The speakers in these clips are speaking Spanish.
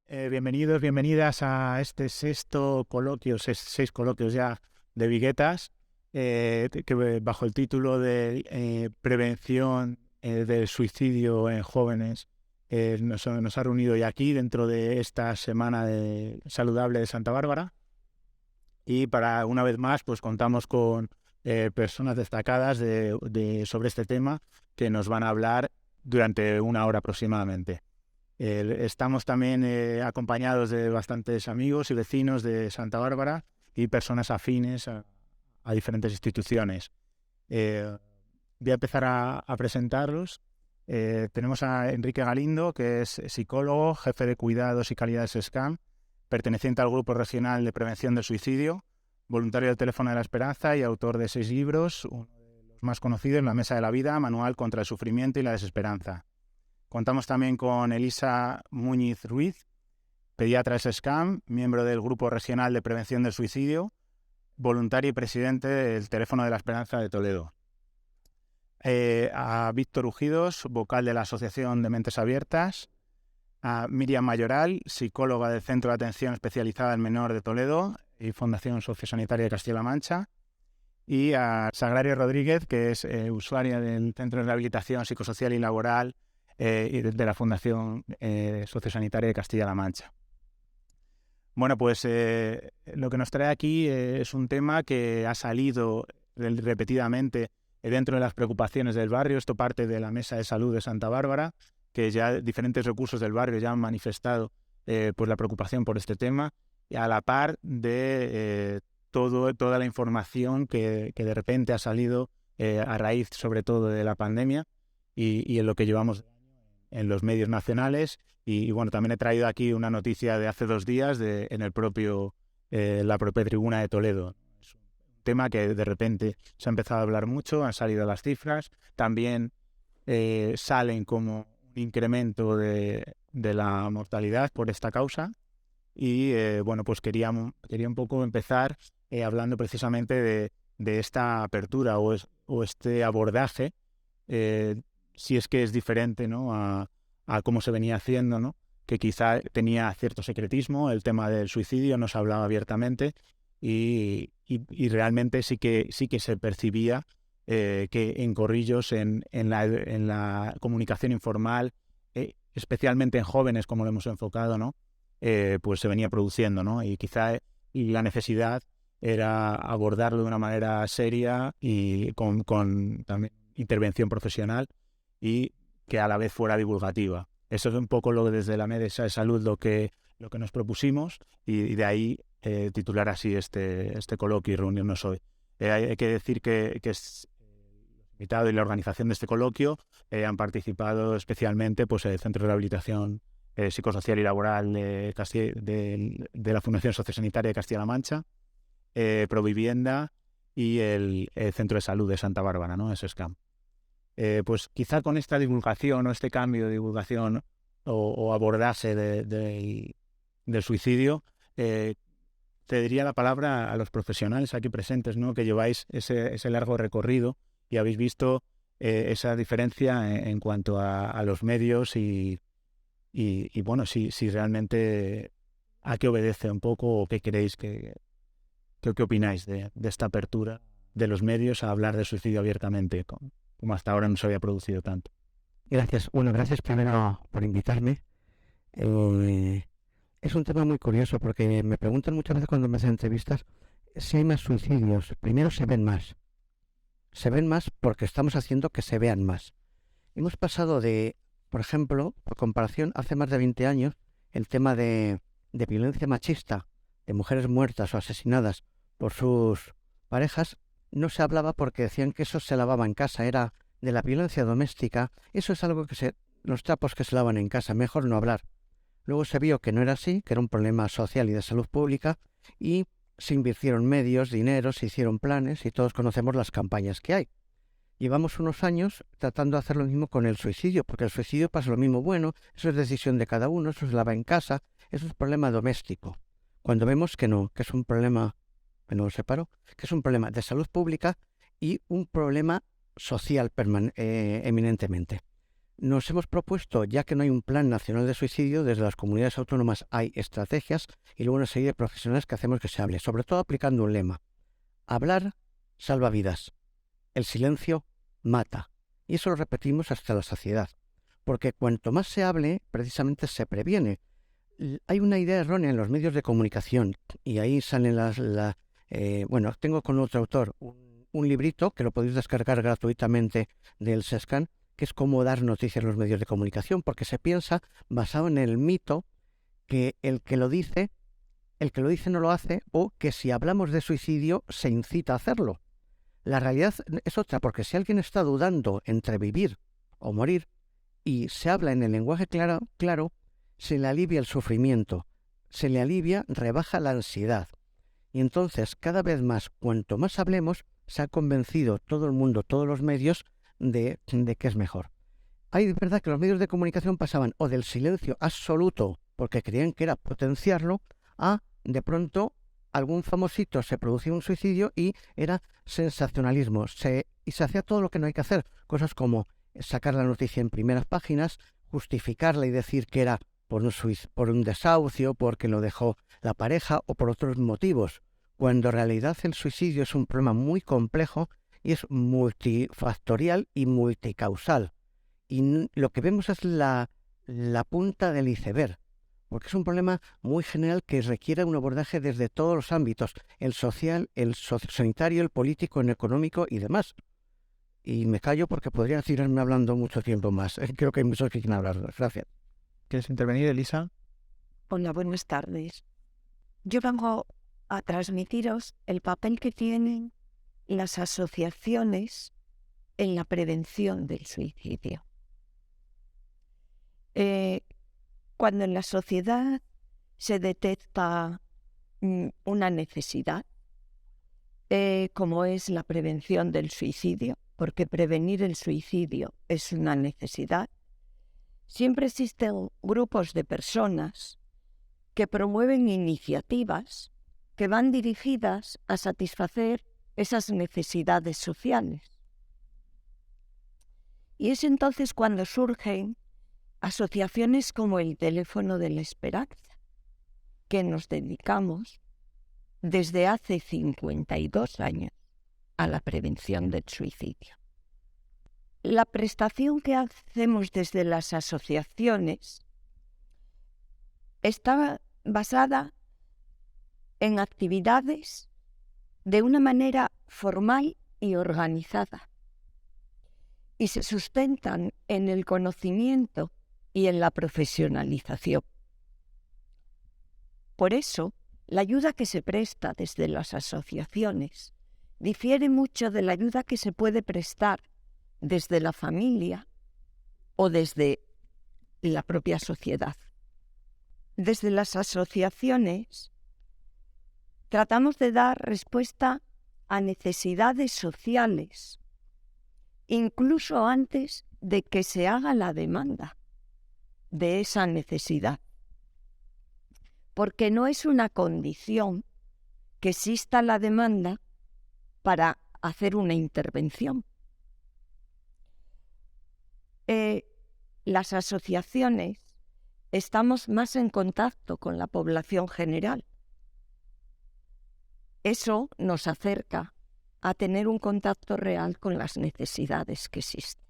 Bienvenidos, bienvenidas a este sexto coloquio, seis coloquios ya de Viguetas, bajo el título de Prevención del suicidio en jóvenes nos ha reunido hoy aquí dentro de esta semana saludable de Santa Bárbara. Y para una vez más, pues contamos con personas destacadas sobre este tema que nos van a hablar durante una hora aproximadamente. Estamos también acompañados de bastantes amigos y vecinos de Santa Bárbara y personas afines a diferentes instituciones. Voy a empezar a presentarlos. Tenemos a Enrique Galindo, que es psicólogo, jefe de cuidados y calidades SCAM, perteneciente al Grupo Regional de Prevención del Suicidio, voluntario del Teléfono de la Esperanza y autor de 6 libros, uno de los más conocidos, La Mesa de la Vida, Manual contra el Sufrimiento y la Desesperanza. Contamos también con Elisa Muñiz Ruiz, pediatra SCAM, miembro del Grupo Regional de Prevención del Suicidio, voluntaria y presidente del Teléfono de la Esperanza de Toledo. A Víctor Ujidos, vocal de la Asociación de Mentes Abiertas, a Miriam Mayoral, psicóloga del Centro de Atención Especializada al Menor de Toledo y Fundación Sociosanitaria de Castilla-La Mancha, y a Sagrario Rodríguez, que es usuaria del Centro de Rehabilitación Psicosocial y Laboral y de la Fundación Sociosanitaria de Castilla-La Mancha. Bueno, pues lo que nos trae aquí es un tema que ha salido repetidamente dentro de las preocupaciones del barrio. Esto parte de la Mesa de Salud de Santa Bárbara, que ya diferentes recursos del barrio ya han manifestado pues la preocupación por este tema, y a la par de toda la información que de repente ha salido a raíz sobre todo de la pandemia y en lo que llevamos en los medios nacionales. Y bueno, también he traído aquí una noticia de hace 2 días en la propia tribuna de Toledo. Es un tema que de repente se ha empezado a hablar mucho, han salido las cifras, también salen como un incremento de la mortalidad por esta causa. Y bueno, pues quería un poco empezar hablando precisamente de esta apertura o este abordaje, si es que es diferente, ¿no?, a cómo se venía haciendo, ¿no?, que quizá tenía cierto secretismo. El tema del suicidio no se hablaba abiertamente y realmente sí que se percibía que en corrillos, en la comunicación informal, especialmente en jóvenes, como lo hemos enfocado, ¿no?, pues se venía produciendo, ¿no? Y quizá la necesidad era abordarlo de una manera seria y con también intervención profesional, y que a la vez fuera divulgativa. Eso es un poco desde la Mesa de Salud lo que nos propusimos, y de ahí titular así este coloquio y reunirnos hoy. Hay que decir que es invitado, y la organización de este coloquio han participado especialmente pues el Centro de Rehabilitación Psicosocial y Laboral de la Fundación Sociosanitaria de Castilla-La Mancha, Provivienda y el Centro de Salud de Santa Bárbara, ¿no?, SCAM. Pues quizá con esta divulgación o este cambio de divulgación o abordaje del suicidio, cedería la palabra a los profesionales aquí presentes, ¿no?, que lleváis ese largo recorrido y habéis visto esa diferencia en cuanto a los medios y bueno, si realmente a qué obedece un poco, o qué creéis qué opináis de esta apertura de los medios a hablar de suicidio abiertamente, como hasta ahora no se había producido tanto. Gracias. Bueno, gracias primero por invitarme. Es un tema muy curioso porque me preguntan muchas veces cuando me hacen entrevistas si hay más suicidios. Primero, se ven más. Se ven más porque estamos haciendo que se vean más. Hemos pasado de, por ejemplo, por comparación, hace más de 20 años, el tema de violencia machista, de mujeres muertas o asesinadas por sus parejas, no se hablaba porque decían que eso se lavaba en casa, era de la violencia doméstica. Eso es algo los trapos que se lavan en casa, mejor no hablar. Luego se vio que no era así, que era un problema social y de salud pública, y se invirtieron medios, dinero, se hicieron planes, y todos conocemos las campañas que hay. Llevamos unos años tratando de hacer lo mismo con el suicidio, porque el suicidio pasa lo mismo. Bueno, eso es decisión de cada uno, eso se lava en casa, eso es problema doméstico. Cuando vemos que no, que es un problema, me lo separo, que es un problema de salud pública y un problema social eminentemente. nos hemos propuesto, ya que no hay un plan nacional de suicidio, desde las comunidades autónomas hay estrategias y luego una serie de profesionales que hacemos que se hable, sobre todo aplicando un lema. Hablar salva vidas. El silencio mata. Y eso lo repetimos hasta la saciedad. Porque cuanto más se hable, precisamente se previene. Hay una idea errónea en los medios de comunicación y ahí salen bueno, tengo con otro autor un librito que lo podéis descargar gratuitamente del SESCAN, que es cómo dar noticias en los medios de comunicación, porque se piensa, basado en el mito, que el que lo dice no lo hace, o que si hablamos de suicidio se incita a hacerlo. La realidad es otra, porque si alguien está dudando entre vivir o morir y se habla en el lenguaje claro, se le alivia el sufrimiento, se le rebaja la ansiedad. Y entonces, cada vez más, cuanto más hablemos, se ha convencido todo el mundo, todos los medios, de que es mejor. Hay verdad que los medios de comunicación pasaban o del silencio absoluto, porque creían que era potenciarlo, a, de pronto, algún famosito se producía un suicidio y era sensacionalismo. Y se hacía todo lo que no hay que hacer. Cosas como sacar la noticia en primeras páginas, justificarla y decir que era por un desahucio, porque lo dejó la pareja o por otros motivos, cuando en realidad el suicidio es un problema muy complejo y es multifactorial y multicausal. Y lo que vemos es la punta del iceberg, porque es un problema muy general que requiere un abordaje desde todos los ámbitos, el social, el sociosanitario, el político, el económico y demás. Y me callo porque podría tirarme hablando mucho tiempo más. Creo que hay muchos que quieren hablar. Gracias. ¿Quieres intervenir, Elisa? Hola, buenas tardes. Yo vengo a transmitiros el papel que tienen las asociaciones en la prevención del suicidio. Cuando en la sociedad se detecta una necesidad, como es la prevención del suicidio, porque prevenir el suicidio es una necesidad, siempre existen grupos de personas que promueven iniciativas que van dirigidas a satisfacer esas necesidades sociales. Y es entonces cuando surgen asociaciones como el Teléfono de la Esperanza, que nos dedicamos desde hace 52 años a la prevención del suicidio. La prestación que hacemos desde las asociaciones está basada en actividades de una manera formal y organizada y se sustentan en el conocimiento y en la profesionalización. Por eso, la ayuda que se presta desde las asociaciones difiere mucho de la ayuda que se puede prestar desde la familia o desde la propia sociedad. Desde las asociaciones tratamos de dar respuesta a necesidades sociales, incluso antes de que se haga la demanda de esa necesidad. Porque no es una condición que exista la demanda para hacer una intervención. Las asociaciones estamos más en contacto con la población general. Eso nos acerca a tener un contacto real con las necesidades que existen.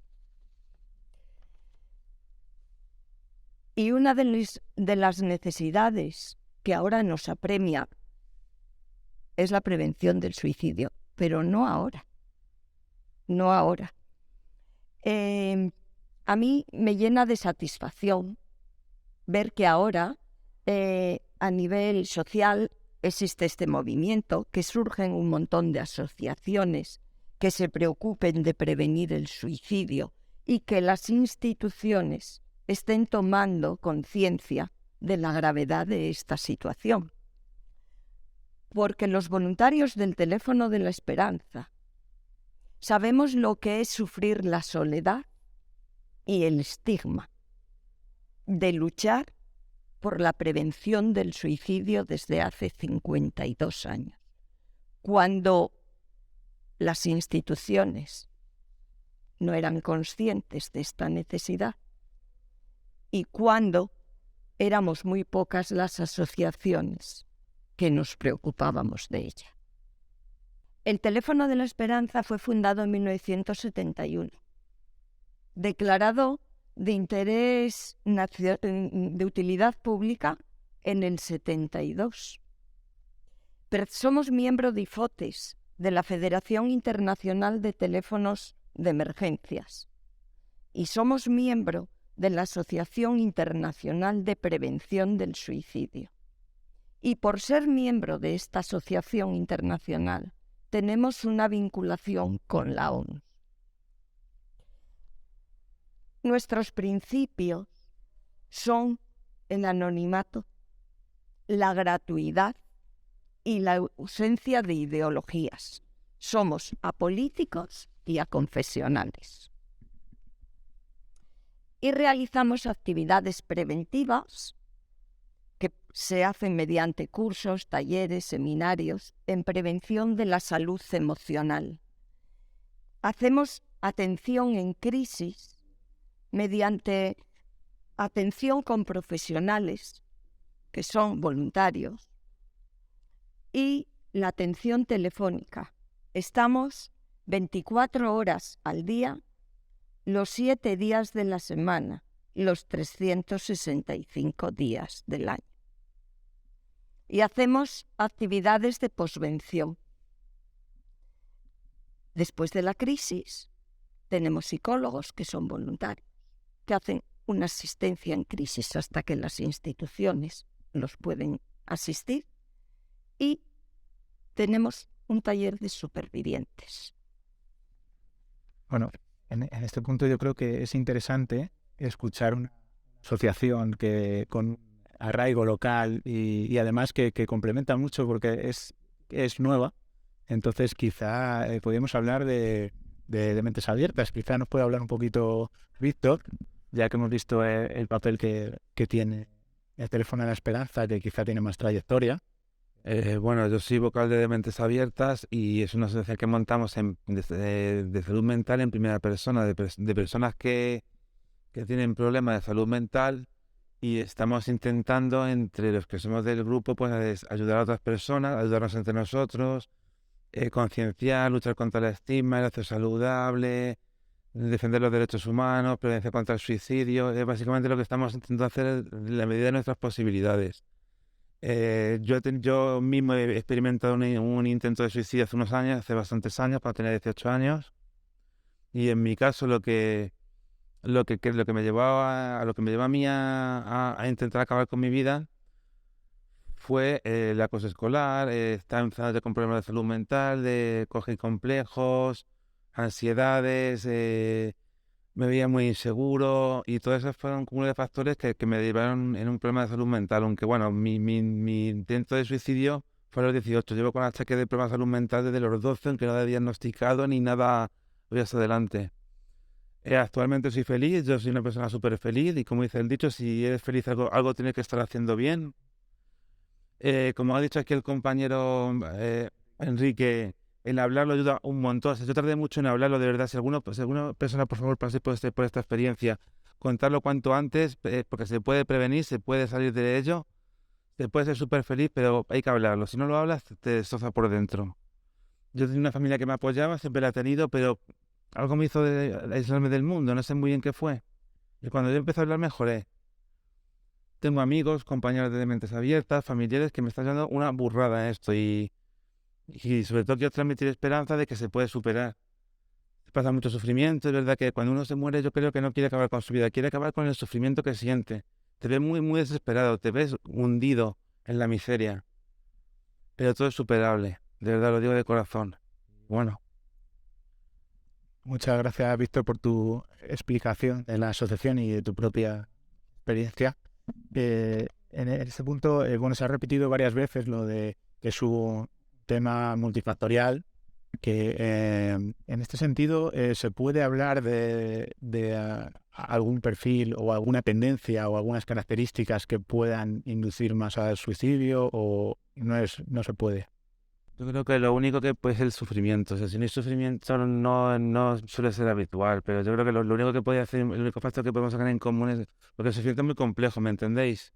Y una de las necesidades que ahora nos apremia es la prevención del suicidio, pero no ahora. No ahora. A mí me llena de satisfacción ver que ahora, a nivel social, existe este movimiento, que surgen un montón de asociaciones que se preocupen de prevenir el suicidio y que las instituciones estén tomando conciencia de la gravedad de esta situación. Porque los voluntarios del Teléfono de la Esperanza sabemos lo que es sufrir la soledad y el estigma de luchar por la prevención del suicidio desde hace 52 años, cuando las instituciones no eran conscientes de esta necesidad y cuándo éramos muy pocas las asociaciones que nos preocupábamos de ella. El Teléfono de la Esperanza fue fundado en 1971, declarado de interés de utilidad pública en el 72. Pero somos miembro de IFOTES, de la Federación Internacional de Teléfonos de Emergencias, y somos miembro de la Asociación Internacional de Prevención del Suicidio. Y por ser miembro de esta asociación internacional, tenemos una vinculación con la ONU. Nuestros principios son el anonimato, la gratuidad y la ausencia de ideologías. Somos apolíticos y aconfesionales. Y realizamos actividades preventivas que se hacen mediante cursos, talleres, seminarios en prevención de la salud emocional. Hacemos atención en crisis mediante atención con profesionales que son voluntarios y la atención telefónica. Estamos 24 horas al día, los 7 días de la semana, los 365 días del año. Y hacemos actividades de posvención. Después de la crisis, tenemos psicólogos que son voluntarios, que hacen una asistencia en crisis hasta que las instituciones los pueden asistir, y tenemos un taller de supervivientes. Bueno, en este punto yo creo que es interesante escuchar una asociación que con arraigo local y además que complementa mucho porque es nueva. Entonces quizá podríamos hablar de mentes abiertas. Quizá nos puede hablar un poquito Víctor, ya que hemos visto el papel que tiene el Teléfono de la Esperanza, que quizá tiene más trayectoria. Bueno, yo soy vocal de Mentes Abiertas y es una asociación que montamos de salud mental en primera persona, de personas que tienen problemas de salud mental, y estamos intentando, entre los que somos del grupo, pues ayudar a otras personas, ayudarnos entre nosotros, concienciar, luchar contra el estigma, el acceso saludable, defender los derechos humanos, prevención contra el suicidio. Es básicamente lo que estamos intentando hacer en la medida de nuestras posibilidades. Yo mismo he experimentado un intento de suicidio hace unos años, hace bastantes años, cuando tenía 18 años, y en mi caso lo que me llevó a mí a intentar acabar con mi vida fue el acoso escolar, estar enfermo con problemas de salud mental, de coger complejos, ansiedades, me veía muy inseguro, y todos esos fueron un cúmulo de factores que me derivaron en un problema de salud mental. Aunque bueno, mi intento de suicidio fue a los 18. Llevo con achaque de problemas de salud mental desde los 12, aunque nada diagnosticado ni nada voy hasta adelante. Actualmente soy feliz, yo soy una persona súper feliz, y como dice el dicho, si eres feliz algo tienes que estar haciendo bien. Como ha dicho aquí el compañero Enrique, el hablarlo ayuda un montón. Yo tardé mucho en hablarlo, de verdad. Si alguna persona, por favor, pase por esta experiencia, contarlo cuanto antes, porque se puede prevenir, se puede salir de ello, se puede ser súper feliz, pero hay que hablarlo. Si no lo hablas, te destroza por dentro. Yo tenía una familia que me apoyaba, siempre la he tenido, pero algo me hizo aislarme del mundo, no sé muy bien qué fue. Y cuando yo empecé a hablar, mejoré. Tengo amigos, compañeros de Mentes Abiertas, familiares, que me están dando una burrada en esto, y sobre todo quiero transmitir esperanza de que se puede superar. Se pasa mucho sufrimiento. Es verdad que cuando uno se muere, yo creo que no quiere acabar con su vida, quiere acabar con el sufrimiento que siente. Te ves muy, muy desesperado, te ves hundido en la miseria. Pero todo es superable, de verdad lo digo de corazón. Bueno. Muchas gracias, Víctor, por tu explicación de la asociación y de tu propia experiencia. En este punto, se ha repetido varias veces lo de que es un tema multifactorial, que en este sentido se puede hablar de algún perfil o alguna tendencia o algunas características que puedan inducir más al suicidio, o no se puede. Yo creo que lo único que puede ser el sufrimiento. O sea, si no hay sufrimiento no suele ser habitual, pero yo creo que lo único que puede hacer, el único factor que podemos sacar en común es, porque el sufrimiento es muy complejo, ¿me entendéis?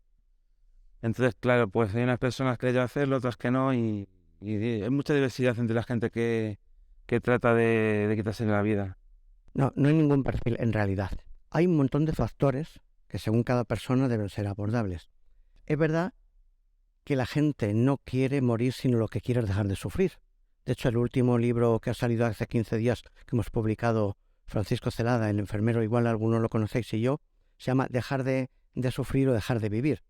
Entonces, claro, pues hay unas personas que les llevan a hacerlo, otras que no, y hay mucha diversidad entre la gente que trata de quitarse la vida. No, no hay ningún perfil en realidad. Hay un montón de factores que según cada persona deben ser abordables. Es verdad que la gente no quiere morir, sino lo que quiere es dejar de sufrir. De hecho, el último libro que ha salido hace 15 días, que hemos publicado Francisco Celada, el enfermero, igual algunos lo conocéis, y yo, se llama Dejar de sufrir o dejar de vivir.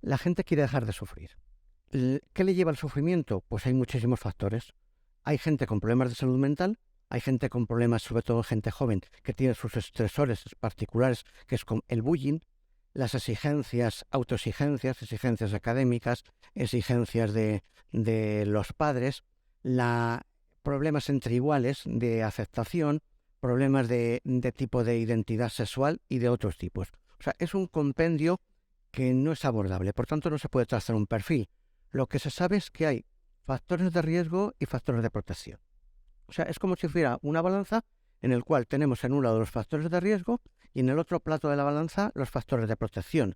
La gente quiere dejar de sufrir. ¿Qué le lleva al sufrimiento? Pues hay muchísimos factores. Hay gente con problemas de salud mental, hay gente con problemas, sobre todo gente joven, que tiene sus estresores particulares, que es como el bullying, las exigencias, autoexigencias, exigencias académicas, exigencias de los padres, problemas entre iguales de aceptación, problemas de tipo de identidad sexual y de otros tipos. O sea, es un compendio que no es abordable, por tanto no se puede trazar un perfil. Lo que se sabe es que hay factores de riesgo y factores de protección. O sea, es como si fuera una balanza en el cual tenemos en un lado los factores de riesgo y en el otro plato de la balanza los factores de protección.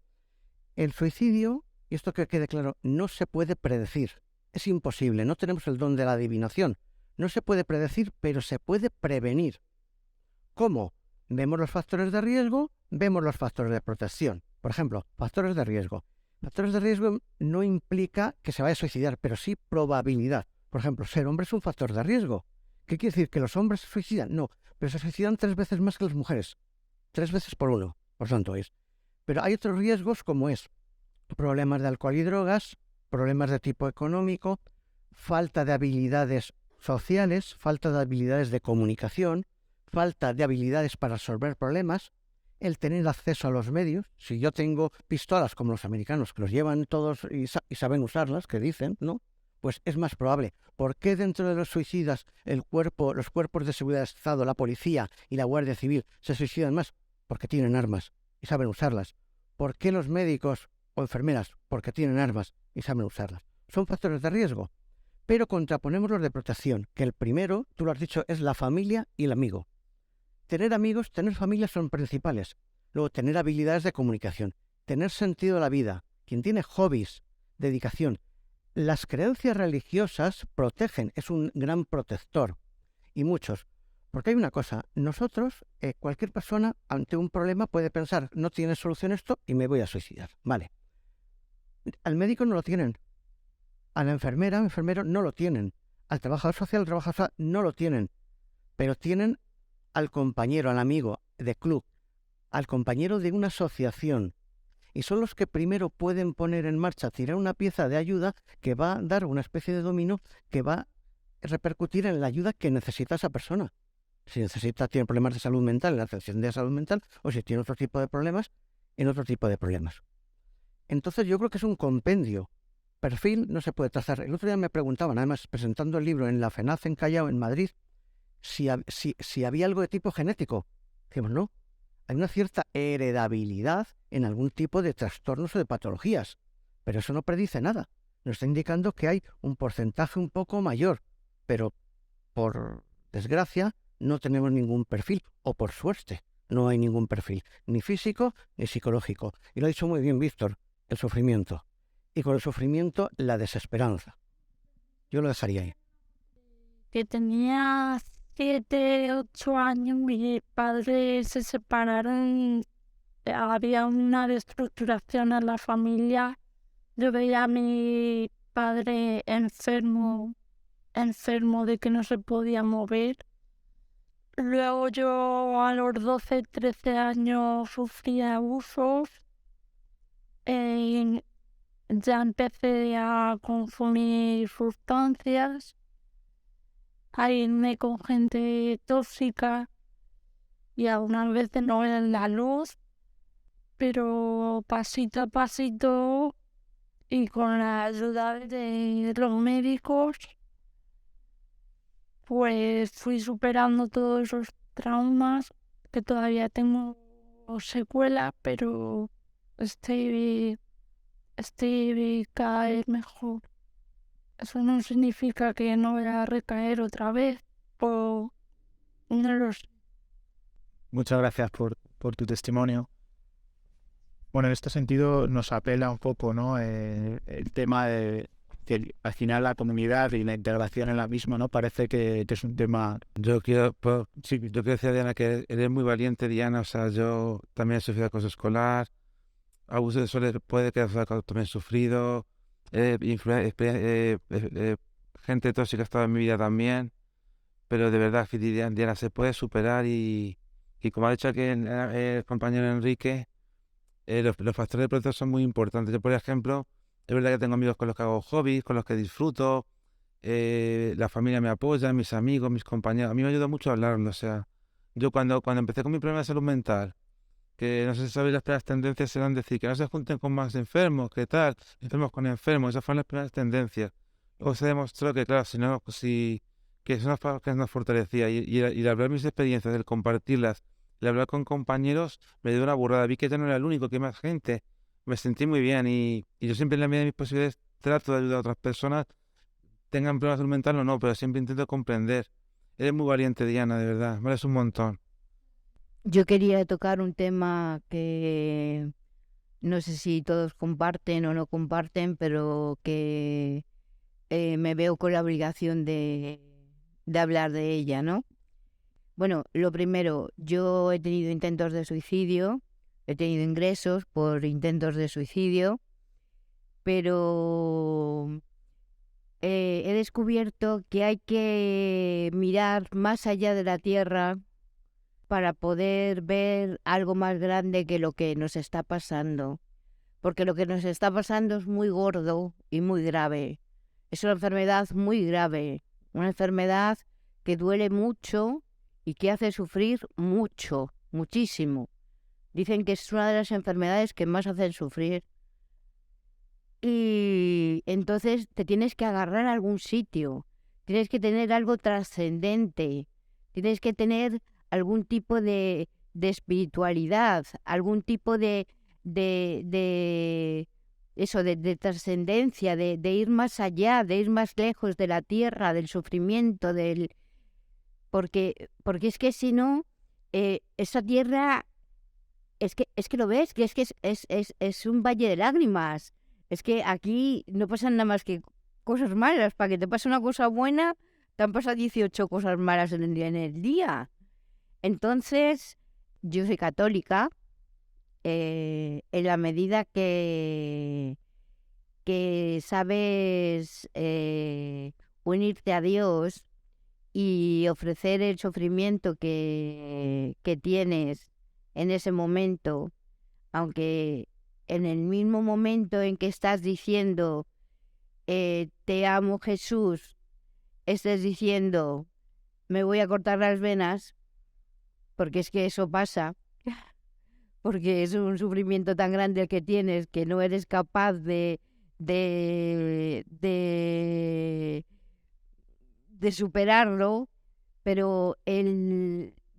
El suicidio, y esto que quede claro, no se puede predecir. Es imposible, no tenemos el don de la adivinación. No se puede predecir, pero se puede prevenir. ¿Cómo? Vemos los factores de riesgo, vemos los factores de protección. Por ejemplo, factores de riesgo. Factores de riesgo no implica que se vaya a suicidar, pero sí probabilidad. Por ejemplo, ser hombre es un factor de riesgo. ¿Qué quiere decir? ¿Que los hombres se suicidan? No, pero se suicidan 3 veces más que las mujeres. 3 veces por 1, por tanto es. Pero hay otros riesgos como es problemas de alcohol y drogas, problemas de tipo económico, falta de habilidades sociales, falta de habilidades de comunicación, falta de habilidades para resolver problemas, el tener acceso a los medios. Si yo tengo pistolas como los americanos, que los llevan todos y saben usarlas, que dicen, ¿no? Pues es más probable. ¿Por qué dentro de los suicidas los cuerpos de seguridad del Estado, la policía y la Guardia Civil se suicidan más? Porque tienen armas y saben usarlas. ¿Por qué los médicos o enfermeras? Porque tienen armas y saben usarlas. Son factores de riesgo. Pero contraponemos los de protección, que el primero, tú lo has dicho, es la familia y el amigo. Tener amigos, tener familia son principales. Luego, tener habilidades de comunicación, tener sentido de la vida. Quien tiene hobbies, dedicación. Las creencias religiosas protegen, es un gran protector. Y muchos. Porque hay una cosa, nosotros, cualquier persona ante un problema puede pensar, no tiene solución esto y me voy a suicidar. Vale. Al médico no lo tienen. A la enfermera o enfermero no lo tienen. Al trabajador social no lo tienen. Pero tienen al compañero, al amigo de club, al compañero de una asociación. Y son los que primero pueden poner en marcha, tirar una pieza de ayuda que va a dar una especie de dominó que va a repercutir en la ayuda que necesita esa persona. Si tiene problemas de salud mental, en la atención de salud mental, o si tiene otro tipo de problemas, en otro tipo de problemas. Entonces yo creo que es un compendio. Perfil no se puede trazar. El otro día me preguntaban, además presentando el libro en la FENAZ en Callao, en Madrid, si había algo de tipo genético. Decimos, no. Hay una cierta heredabilidad en algún tipo de trastornos o de patologías, pero eso no predice nada. Nos está indicando que hay un porcentaje un poco mayor, pero por desgracia no tenemos ningún perfil, o por suerte no hay ningún perfil, ni físico ni psicológico. Y lo ha dicho muy bien Víctor, el sufrimiento. Y con el sufrimiento la desesperanza. Yo lo dejaría ahí. Que tenía 7, 8 años, mis padres se separaron, había una destructuración en la familia. Yo veía a mi padre enfermo de que no se podía mover. Luego yo a los 12, 13 años sufrí abusos. Ya empecé a consumir sustancias, a irme con gente tóxica y algunas veces no en la luz, pero pasito a pasito y con la ayuda de los médicos, pues fui superando todos esos traumas que todavía tengo secuelas, pero estoy cada vez mejor. eso no significa que no vaya a recaer otra vez, o no lo sé. Muchas gracias por tu testimonio. Bueno, en este sentido nos apela un poco, ¿no? El tema de que al final la comunidad y la integración en la misma, ¿no? Parece que es un tema... Yo quiero decir a Diana que eres muy valiente, Diana. O sea, yo también he sufrido acoso escolar, abuso de suelo puede que también he sufrido, gente tóxica ha estado en mi vida también, pero de verdad, Diana, se puede superar y como ha dicho aquí el compañero Enrique, los factores de protección son muy importantes. Yo, por ejemplo, es verdad que tengo amigos con los que hago hobbies, con los que disfruto, la familia me apoya, mis amigos, mis compañeros. A mí me ayuda mucho a hablarlo. O sea, yo cuando empecé con mi problema de salud mental, que no sé si sabéis, las primeras tendencias eran decir que no se junten con más enfermos, ¿qué tal? Enfermos con enfermos, esas fueron las primeras tendencias. Luego se demostró que, claro, que que nos fortalecía. Y el hablar mis experiencias, el compartirlas, el hablar con compañeros, me dio una burrada. Vi que ya no era el único, que más gente. Me sentí muy bien y yo siempre en la medida de mis posibilidades trato de ayudar a otras personas, tengan problemas de salud mental o no, pero siempre intento comprender. Eres muy valiente, Diana, de verdad, vales un montón. Yo quería tocar un tema que no sé si todos comparten o no comparten, pero que me veo con la obligación de hablar de ella, ¿no? Bueno, lo primero, yo he tenido intentos de suicidio, he tenido ingresos por intentos de suicidio, pero he descubierto que hay que mirar más allá de la tierra para poder ver algo más grande que lo que nos está pasando. Porque lo que nos está pasando es muy gordo y muy grave. Es una enfermedad muy grave, una enfermedad que duele mucho y que hace sufrir mucho, muchísimo. Dicen que es una de las enfermedades que más hacen sufrir. Y entonces te tienes que agarrar a algún sitio, tienes que tener algo trascendente, tienes que tener algún tipo de espiritualidad, algún tipo de trascendencia, de ir más allá, de ir más lejos de la tierra, del sufrimiento, porque es que si no, esa tierra, es que lo ves, que es que es un valle de lágrimas. Es que aquí no pasan nada más que cosas malas. Para que te pase una cosa buena, te han pasado 18 cosas malas en el día. Entonces, yo soy católica, en la medida que sabes unirte a Dios y ofrecer el sufrimiento que tienes en ese momento, aunque en el mismo momento en que estás diciendo te amo Jesús, estés diciendo me voy a cortar las venas, porque es que eso pasa, porque es un sufrimiento tan grande el que tienes que no eres capaz de superarlo, pero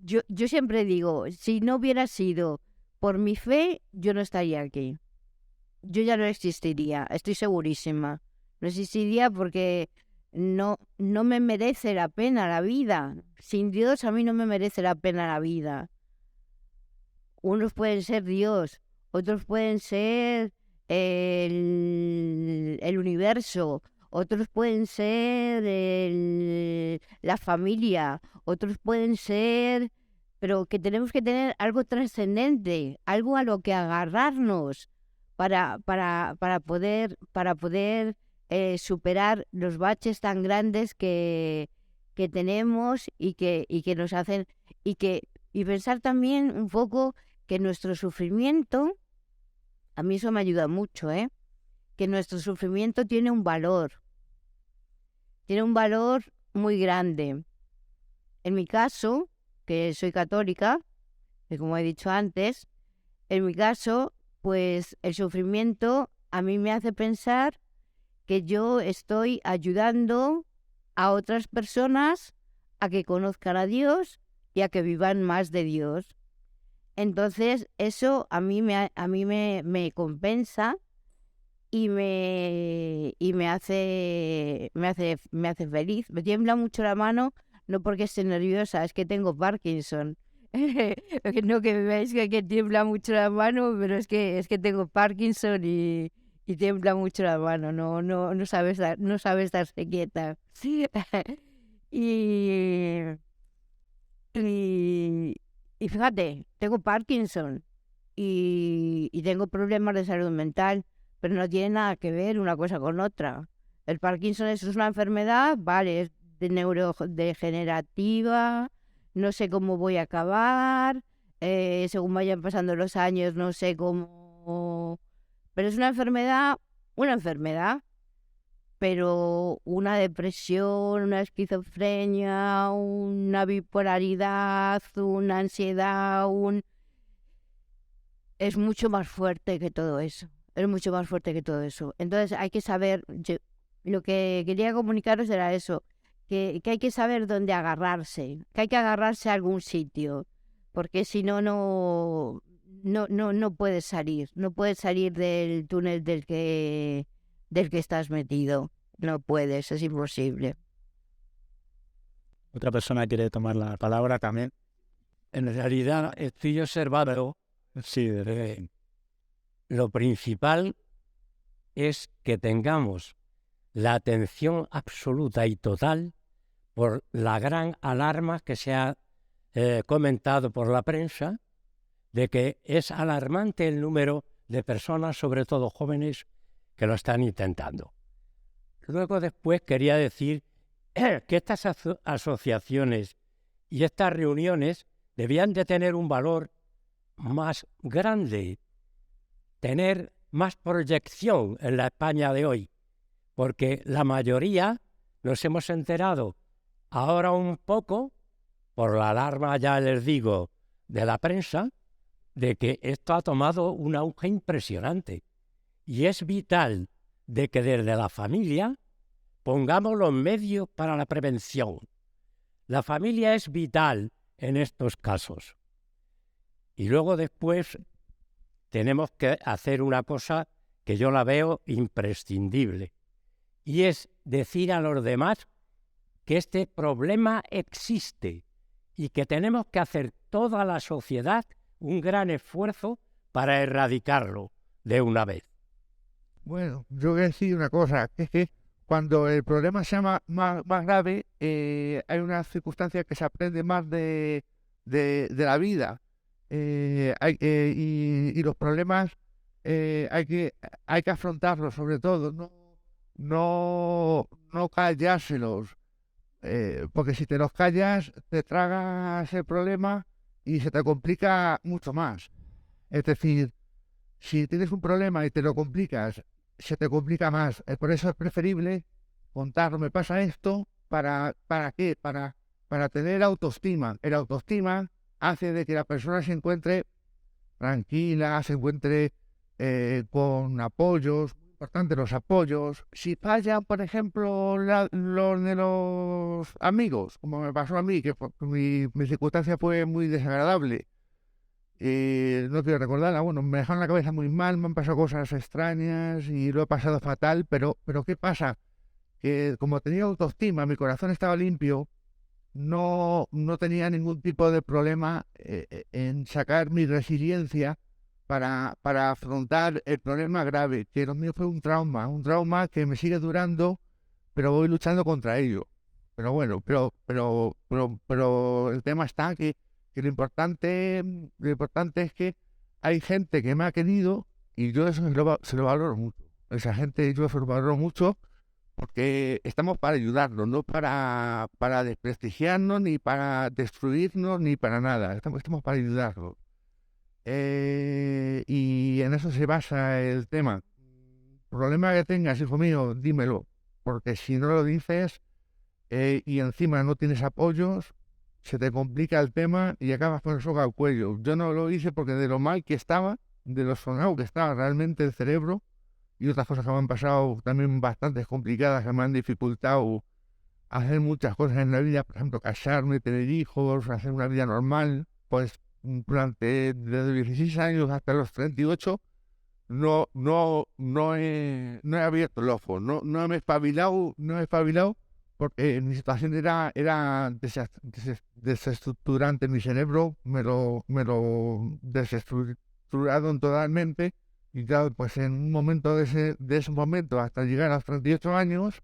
yo siempre digo, si no hubiera sido por mi fe, yo no estaría aquí. Yo ya no existiría, estoy segurísima. No existiría porque no me merece la pena la vida. Sin Dios a mí no me merece la pena la vida. Unos pueden ser Dios, otros pueden ser el universo, otros pueden ser la familia, otros pueden ser... Pero que tenemos que tener algo trascendente, algo a lo que agarrarnos para poder superar los baches tan grandes que tenemos y que nos hacen... Y pensar también un poco que nuestro sufrimiento, a mí eso me ayuda mucho, que nuestro sufrimiento tiene un valor muy grande. En mi caso, que soy católica, que como he dicho antes, en mi caso, pues el sufrimiento a mí me hace pensar que yo estoy ayudando a otras personas a que conozcan a Dios y a que vivan más de Dios. Entonces, eso a mí me compensa y me hace feliz. Me tiembla mucho la mano, no porque esté nerviosa, es que tengo Parkinson. No que me veáis que tiembla mucho la mano, pero es que tengo Parkinson y tiembla mucho la mano. No sabes darse quieta. Y, y, y fíjate, tengo Parkinson y tengo problemas de salud mental, pero no tiene nada que ver una cosa con otra. El Parkinson es una enfermedad, vale, es neurodegenerativa, no sé cómo voy a acabar, según vayan pasando los años, no sé cómo... Pero es una enfermedad, pero una depresión, una esquizofrenia, una bipolaridad, una ansiedad, es mucho más fuerte que todo eso. Es mucho más fuerte que todo eso. Entonces hay que saber, lo que quería comunicaros era eso, que hay que saber dónde agarrarse, que hay que agarrarse a algún sitio, porque si no, no puedes salir, no puedes salir del túnel del que estás metido. No puedes, es imposible. Otra persona quiere tomar la palabra también. En realidad estoy observando, Sí, lo principal es que tengamos la atención absoluta y total por la gran alarma que se ha comentado por la prensa, de que es alarmante el número de personas, sobre todo jóvenes, que lo están intentando. Luego después quería decir que estas asociaciones y estas reuniones debían de tener un valor más grande, tener más proyección en la España de hoy, porque la mayoría nos hemos enterado ahora un poco, por la alarma, ya les digo, de la prensa, de que esto ha tomado un auge impresionante. Y es vital de que desde la familia pongamos los medios para la prevención. La familia es vital en estos casos. Y luego después tenemos que hacer una cosa que yo la veo imprescindible, y es decir a los demás que este problema existe y que tenemos que hacer toda la sociedad un gran esfuerzo para erradicarlo de una vez. Bueno, yo voy a decir una cosa, que es que cuando el problema sea más grave, hay una circunstancia que se aprende más de la vida. Y los problemas hay que afrontarlos, sobre todo, no callárselos, porque si te los callas, te tragas el problema y se te complica mucho más. Es decir, si tienes un problema y te lo complicas, se te complica más. Por eso es preferible contar, me pasa esto, ¿para qué? Para tener autoestima. El autoestima hace de que la persona se encuentre tranquila, se encuentre con apoyos, muy importante los apoyos. Si fallan, por ejemplo, los de los amigos, como me pasó a mí, que mi circunstancia fue muy desagradable, no quiero recordarla, bueno, me dejaron la cabeza muy mal, me han pasado cosas extrañas y lo he pasado fatal, pero ¿qué pasa? Que como tenía autoestima, mi corazón estaba limpio, no tenía ningún tipo de problema en sacar mi resiliencia para afrontar el problema grave, que lo mío fue un trauma que me sigue durando, pero voy luchando contra ello. Pero bueno, pero el tema está que lo importante es que hay gente que me ha querido y yo eso se lo valoro mucho. Esa gente yo se lo valoro mucho porque estamos para ayudarnos, no para desprestigiarnos, ni para destruirnos, ni para nada. Estamos para ayudarnos. Y en eso se basa el tema. Problema que tengas, hijo mío, dímelo, porque si no lo dices y encima no tienes apoyos, se te complica el tema y acabas con el soga al cuello. Yo no lo hice porque de lo mal que estaba, de lo sonado que estaba realmente el cerebro, y otras cosas que me han pasado también bastante complicadas, que me han dificultado hacer muchas cosas en la vida, por ejemplo, casarme, tener hijos, hacer una vida normal, pues durante desde los 16 años hasta los 38 no he abierto el ojo, no me he espabilado, porque mi situación era desestructurante en mi cerebro, me lo desestructuraron totalmente, y claro, pues en un momento de ese momento, hasta llegar a los 38 años,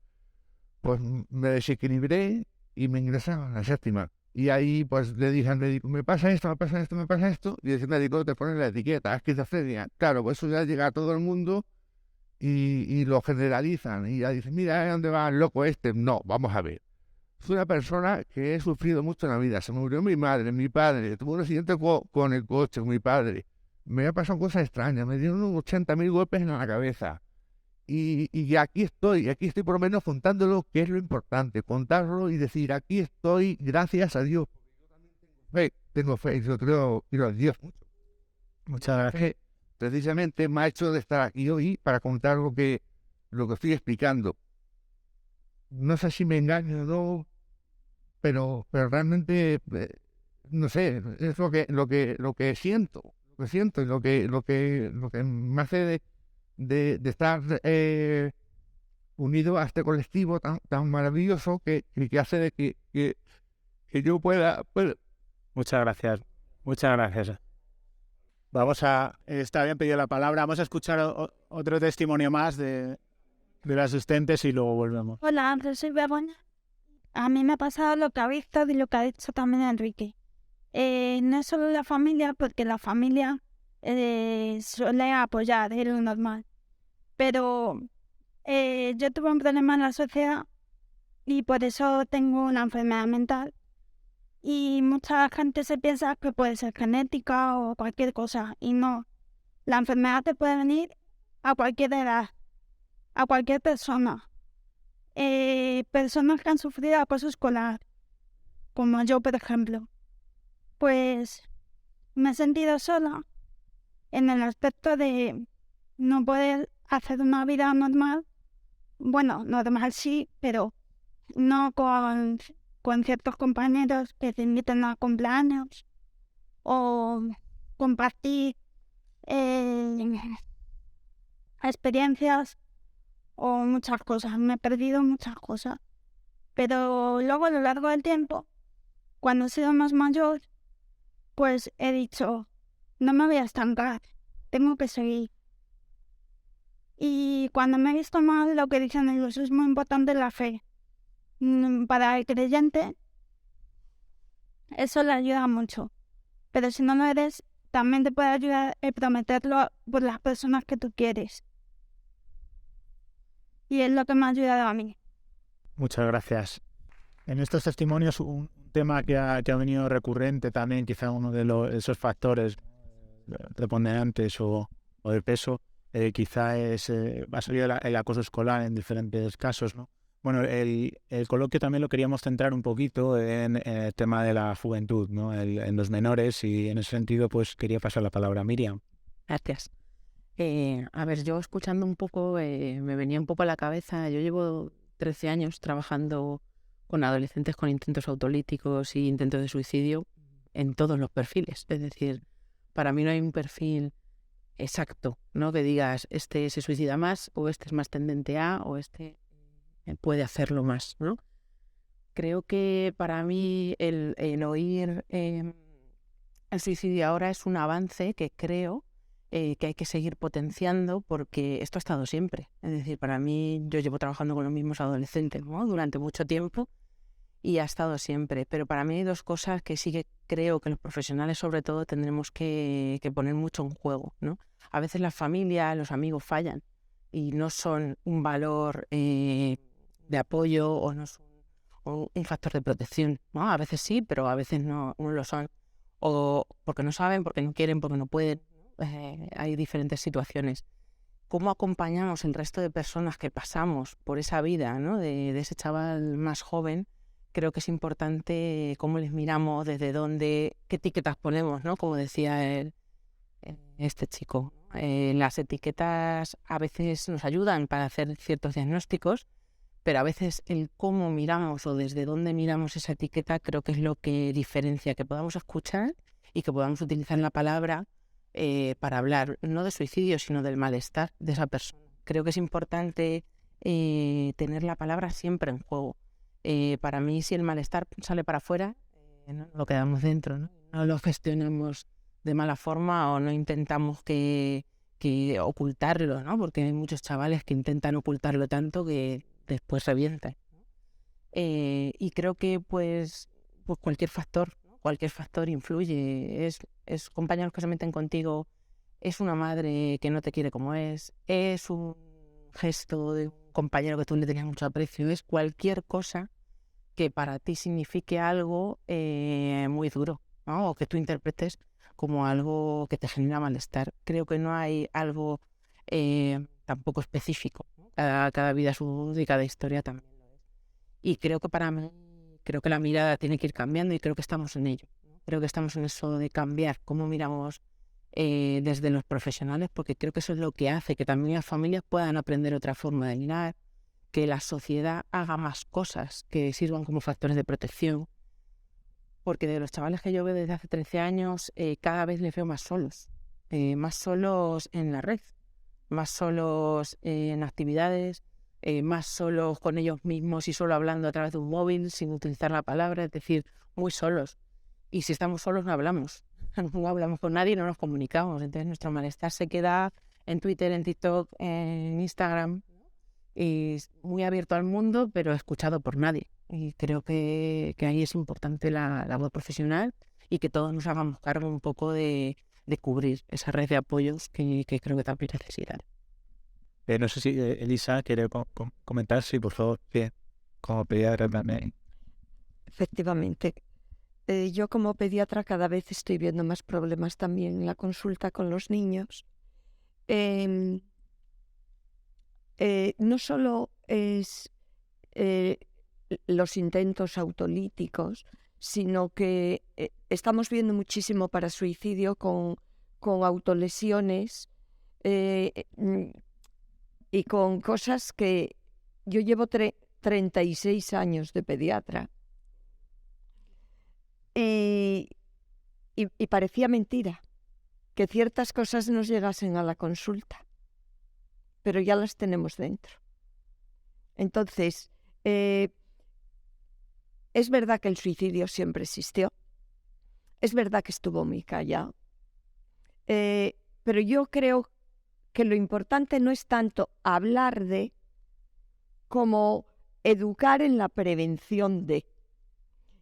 pues me desequilibré y me ingresaron a la séptima. Y ahí pues le dije al médico, me pasa esto, y el médico te pone la etiqueta, esquizofrenia. Claro, pues eso ya llega a todo el mundo y lo generalizan. Y ya dicen, mira, ¿dónde va el loco este? No, vamos a ver. Soy una persona que he sufrido mucho en la vida. Se me murió mi madre, mi padre, tuve un accidente con el coche, con mi padre. Me ha pasado cosas extrañas, me dieron 80.000 golpes en la cabeza. Y aquí estoy por lo menos contándolo, que es lo importante, contarlo y decir, aquí estoy, gracias a Dios. Tengo fe, yo creo a Dios mucho. Muchas gracias. Precisamente me ha hecho de estar aquí hoy para contar lo que estoy explicando. No sé si me engaño o no, pero realmente, no sé, es lo que siento, y lo que me hace de estar unido a este colectivo tan maravilloso que hace de que yo pueda. Muchas gracias. Está bien pedido la palabra. Vamos a escuchar otro testimonio más del asistente y luego volvemos. Hola, yo soy Begoña. A mí me ha pasado lo que ha visto y lo que ha dicho también Enrique. No es solo la familia, porque la familia suele apoyar, es lo normal. Pero yo tuve un problema en la sociedad y por eso tengo una enfermedad mental. Y mucha gente se piensa que puede ser genética o cualquier cosa, y no. La enfermedad te puede venir a cualquier edad, a cualquier persona. Personas que han sufrido acoso escolar, como yo, por ejemplo. Pues me he sentido sola en el aspecto de no poder hacer una vida normal. Bueno, normal sí, pero no con ciertos compañeros que te invitan a cumpleaños o compartir experiencias o muchas cosas. Me he perdido muchas cosas. Pero luego, a lo largo del tiempo, cuando he sido más mayor, pues he dicho, no me voy a estancar, tengo que seguir. Y cuando me he visto mal, lo que dicen ellos es muy importante la fe. Para el creyente, eso le ayuda mucho. Pero si no lo eres, también te puede ayudar el prometerlo por las personas que tú quieres. Y es lo que me ha ayudado a mí. Muchas gracias. En estos testimonios, un tema que ha venido recurrente también, quizá uno de esos factores preponderantes o de peso, quizá ha salido el acoso escolar en diferentes casos, ¿no? Bueno, el coloquio también lo queríamos centrar un poquito en el tema de la juventud, ¿no? En los menores, y en ese sentido pues quería pasar la palabra a Miriam. Gracias. A ver, yo escuchando un poco, me venía un poco a la cabeza, yo llevo 13 años trabajando con adolescentes con intentos autolíticos y intentos de suicidio en todos los perfiles. Es decir, para mí no hay un perfil exacto, ¿no? Que digas, este se suicida más, o este es más tendente a, o este puede hacerlo más, ¿no? Creo que para mí el oír el suicidio ahora es un avance que creo que hay que seguir potenciando, porque esto ha estado siempre. Es decir, para mí, yo llevo trabajando con los mismos adolescentes, ¿no? Durante mucho tiempo, y ha estado siempre. Pero para mí hay dos cosas que sí que creo que los profesionales sobre todo tendremos que poner mucho en juego, ¿no? A veces la familia, los amigos fallan y no son un valor de apoyo o no son un factor de protección, ¿no? A veces sí, pero a veces no lo son. O porque no saben, porque no quieren, porque no pueden. Hay diferentes situaciones. ¿Cómo acompañamos el resto de personas que pasamos por esa vida, ¿no? de ese chaval más joven? Creo que es importante cómo les miramos, desde dónde, qué etiquetas ponemos, ¿no? Como decía este chico. Las etiquetas a veces nos ayudan para hacer ciertos diagnósticos, pero a veces el cómo miramos o desde dónde miramos esa etiqueta creo que es lo que diferencia, que podamos escuchar y que podamos utilizar la palabra para hablar no de suicidio, sino del malestar de esa persona. Creo que es importante tener la palabra siempre en juego. Para mí, si el malestar sale para afuera, no lo quedamos dentro, ¿no? No lo gestionamos de mala forma o no intentamos que ocultarlo, ¿no? Porque hay muchos chavales que intentan ocultarlo tanto que después revientan, ¿no? Y creo que pues cualquier factor influye. Es compañeros que se meten contigo, es una madre que no te quiere como es un gesto de un compañero que tú le tenías mucho aprecio, es cualquier cosa que para ti signifique algo muy duro, ¿no? O que tú interpretes como algo que te genera malestar. Creo que no hay algo tampoco específico, ¿no? Cada vida es un mundo y cada historia también lo es. Y creo que para mí, creo que la mirada tiene que ir cambiando y creo que estamos en ello, ¿no? Creo que estamos en eso de cambiar cómo miramos desde los profesionales, porque creo que eso es lo que hace que también las familias puedan aprender otra forma de mirar, que la sociedad haga más cosas que sirvan como factores de protección. Porque de los chavales que yo veo desde hace 13 años, cada vez les veo más solos en la red, más solos en actividades, más solos con ellos mismos y solo hablando a través de un móvil, sin utilizar la palabra, es decir, muy solos. Y si estamos solos no hablamos con nadie y no nos comunicamos. Entonces nuestro malestar se queda en Twitter, en TikTok, en Instagram, y muy abierto al mundo, pero escuchado por nadie. Y creo que ahí es importante la voz profesional y que todos nos hagamos cargo un poco de cubrir esa red de apoyos que creo que también necesitan. No sé si Elisa quiere comentar, sí, por favor, bien, como pediatra también. Efectivamente. Yo como pediatra cada vez estoy viendo más problemas también en la consulta con los niños. No solo es los intentos autolíticos, sino que estamos viendo muchísimo para suicidio con autolesiones y con cosas que yo llevo 36 años de pediatra y parecía mentira que ciertas cosas nos llegasen a la consulta, pero ya las tenemos dentro. Entonces, es verdad que el suicidio siempre existió, es verdad que estuvo muy callado, pero yo creo que lo importante no es tanto hablar de como educar en la prevención de.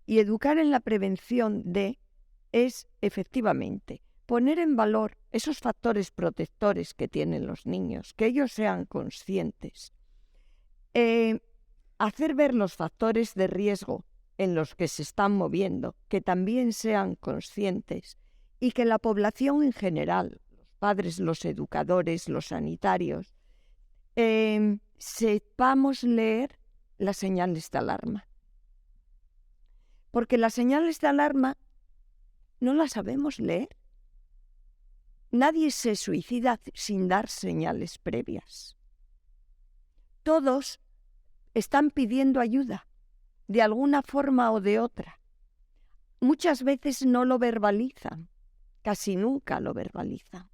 Y educar en la prevención de es efectivamente poner en valor esos factores protectores que tienen los niños, que ellos sean conscientes, hacer ver los factores de riesgo en los que se están moviendo, que también sean conscientes y que la población en general, los padres, los educadores, los sanitarios, sepamos leer las señales de alarma. Porque las señales de alarma no las sabemos leer. Nadie se suicida sin dar señales previas. Todos están pidiendo ayuda, de alguna forma o de otra. Muchas veces no lo verbalizan, casi nunca lo verbalizan.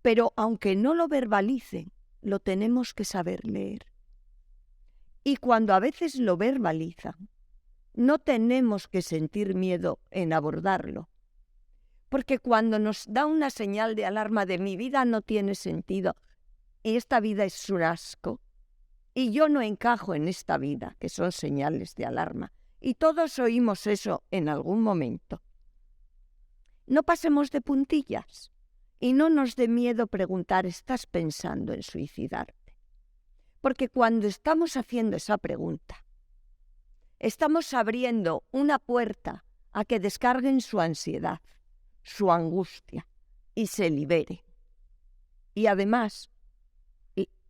Pero aunque no lo verbalicen, lo tenemos que saber leer. Y cuando a veces lo verbalizan, no tenemos que sentir miedo en abordarlo. Porque cuando nos da una señal de alarma de mi vida no tiene sentido y esta vida es un asco y yo no encajo en esta vida, que son señales de alarma, y todos oímos eso en algún momento, no pasemos de puntillas y no nos dé miedo preguntar, ¿estás pensando en suicidarte? Porque cuando estamos haciendo esa pregunta, estamos abriendo una puerta a que descarguen su ansiedad, su angustia y se libere. Y además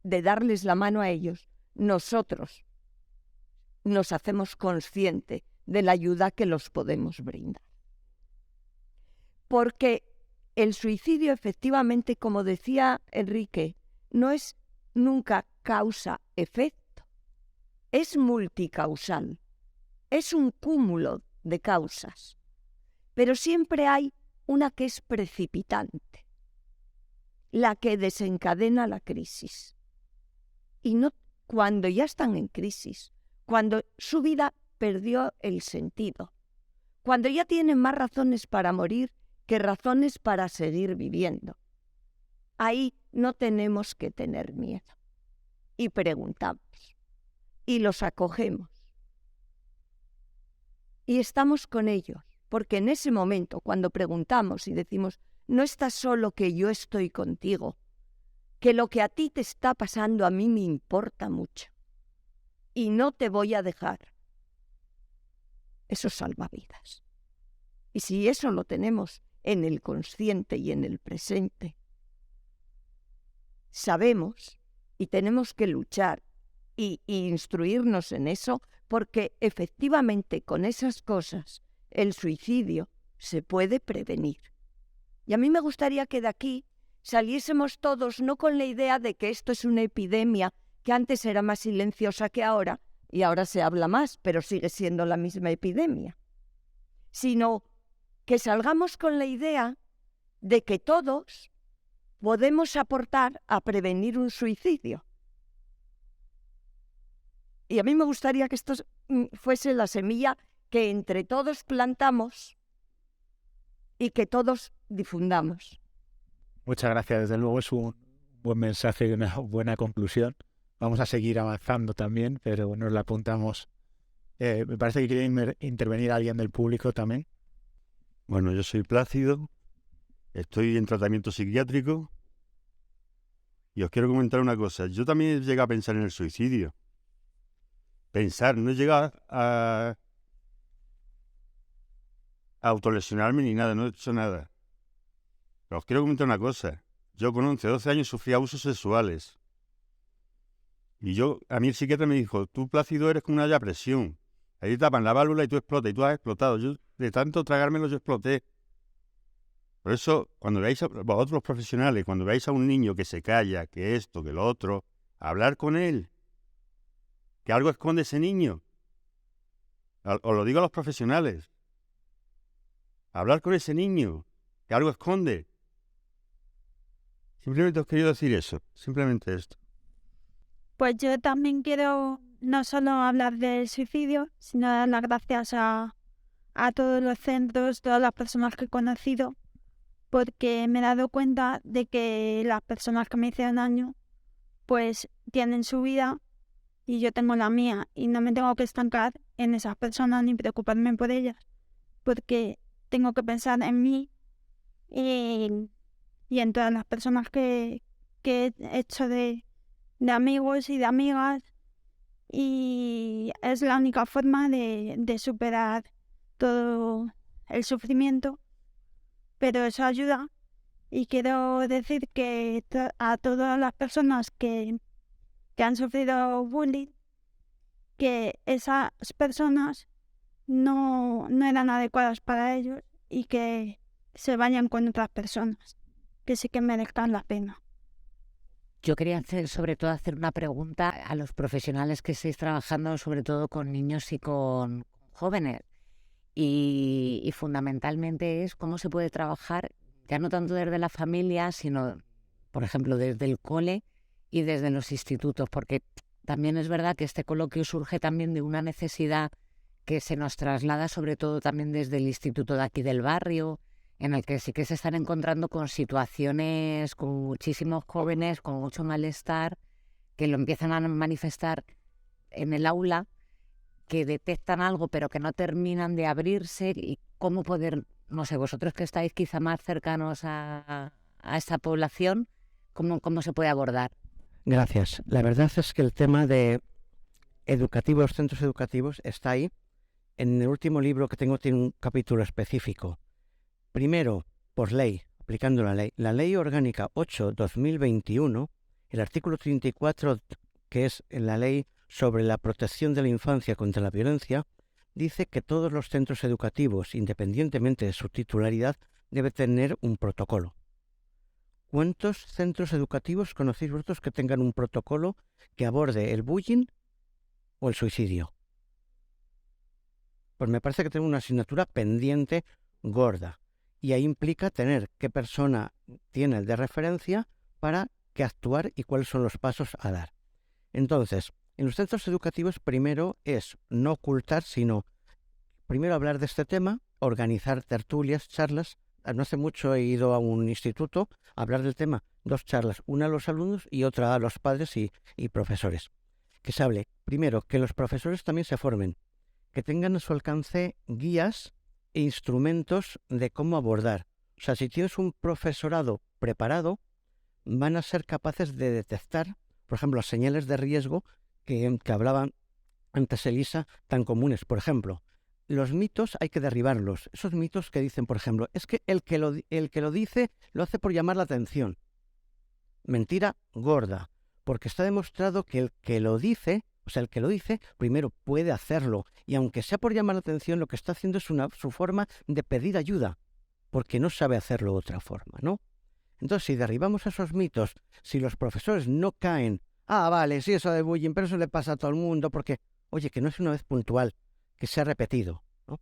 de darles la mano a ellos, nosotros nos hacemos conscientes de la ayuda que los podemos brindar. Porque el suicidio, efectivamente, como decía Enrique, no es nunca causa-efecto, es multicausal. Es un cúmulo de causas, pero siempre hay una que es precipitante, la que desencadena la crisis. Y no cuando ya están en crisis, cuando su vida perdió el sentido, cuando ya tienen más razones para morir que razones para seguir viviendo. Ahí no tenemos que tener miedo. Y preguntamos. Y los acogemos. Y estamos con ellos. Porque en ese momento, cuando preguntamos y decimos, no estás solo, que yo estoy contigo, que lo que a ti te está pasando a mí me importa mucho y no te voy a dejar. Eso salva vidas. Y si eso lo tenemos en el consciente y en el presente, sabemos y tenemos que luchar y instruirnos en eso, porque efectivamente con esas cosas el suicidio se puede prevenir. Y a mí me gustaría que de aquí saliésemos todos no con la idea de que esto es una epidemia que antes era más silenciosa que ahora, y ahora se habla más, pero sigue siendo la misma epidemia, sino que salgamos con la idea de que todos podemos aportar a prevenir un suicidio. Y a mí me gustaría que esto fuese la semilla que entre todos plantamos y que todos difundamos. Muchas gracias. Desde luego es un buen mensaje y una buena conclusión. Vamos a seguir avanzando también, pero nos la apuntamos. Me parece que quiere intervenir alguien del público también. Bueno, yo soy Plácido, estoy en tratamiento psiquiátrico y os quiero comentar una cosa. Yo también llegué a pensar en el suicidio. Pensar, no he llegado a autolesionarme ni nada, no he hecho nada. Pero os quiero comentar una cosa. Yo con 11, 12 años sufrí abusos sexuales. Y a mí el psiquiatra me dijo, tú, Plácido, eres como una olla a presión. Ahí tapan la válvula y tú explotas, y tú has explotado. Yo, de tanto tragármelo, yo exploté. Por eso, cuando veáis a vosotros los profesionales, cuando veáis a un niño que se calla, que esto, que lo otro, hablar con él. Que algo esconde ese niño. Os lo digo a los profesionales. Hablar con ese niño, que algo esconde. Simplemente os quería decir eso, simplemente esto. Pues yo también quiero no solo hablar del suicidio, sino dar las gracias a todos los centros, todas las personas que he conocido, porque me he dado cuenta de que las personas que me hicieron daño, pues tienen su vida y yo tengo la mía, y no me tengo que estancar en esas personas ni preocuparme por ellas, porque tengo que pensar en mí y en todas las personas que he hecho de amigos y de amigas, y es la única forma de superar todo el sufrimiento, pero eso ayuda. Y quiero decir que a todas las personas que han sufrido bullying, que esas personas no eran adecuadas para ellos y que se vayan con otras personas que sí que merezcan la pena. Yo quería sobre todo hacer una pregunta a los profesionales que estáis trabajando sobre todo con niños y con jóvenes, y fundamentalmente es cómo se puede trabajar ya no tanto desde la familia, sino por ejemplo desde el cole y desde los institutos, porque también es verdad que este coloquio surge también de una necesidad que se nos traslada sobre todo también desde el instituto de aquí del barrio, en el que sí que se están encontrando con situaciones, con muchísimos jóvenes, con mucho malestar, que lo empiezan a manifestar en el aula, que detectan algo pero que no terminan de abrirse, y cómo poder, no sé, vosotros que estáis quizá más cercanos a esta población, ¿cómo se puede abordar? Gracias. La verdad es que el tema de los centros educativos está ahí. En el último libro que tengo tiene un capítulo específico. Primero, por ley, aplicando la ley. La Ley Orgánica 8/2021, el artículo 34, que es la ley sobre la protección de la infancia contra la violencia, dice que todos los centros educativos, independientemente de su titularidad, deben tener un protocolo. ¿Cuántos centros educativos conocéis vosotros que tengan un protocolo que aborde el bullying o el suicidio? Pues me parece que tengo una asignatura pendiente gorda. Y ahí implica tener qué persona tiene de referencia para qué actuar y cuáles son los pasos a dar. Entonces, en los centros educativos primero es no ocultar, sino primero hablar de este tema, organizar tertulias, charlas. No hace mucho he ido a un instituto a hablar del tema, 2 charlas, una a los alumnos y otra a los padres y profesores. Que se hable, primero, que los profesores también se formen, que tengan a su alcance guías e instrumentos de cómo abordar. O sea, si tienes un profesorado preparado, van a ser capaces de detectar, por ejemplo, las señales de riesgo que hablaba antes Elisa, tan comunes. Por ejemplo, los mitos hay que derribarlos. Esos mitos que dicen, por ejemplo, es que el que lo dice lo hace por llamar la atención. Mentira gorda, porque está demostrado que el que lo dice, primero puede hacerlo, y aunque sea por llamar la atención, lo que está haciendo es su forma de pedir ayuda, porque no sabe hacerlo de otra forma, ¿no? Entonces, si derribamos esos mitos, si los profesores no caen, vale, sí, eso de bullying, pero eso le pasa a todo el mundo, porque, oye, que no es una vez puntual, que se ha repetido, ¿no?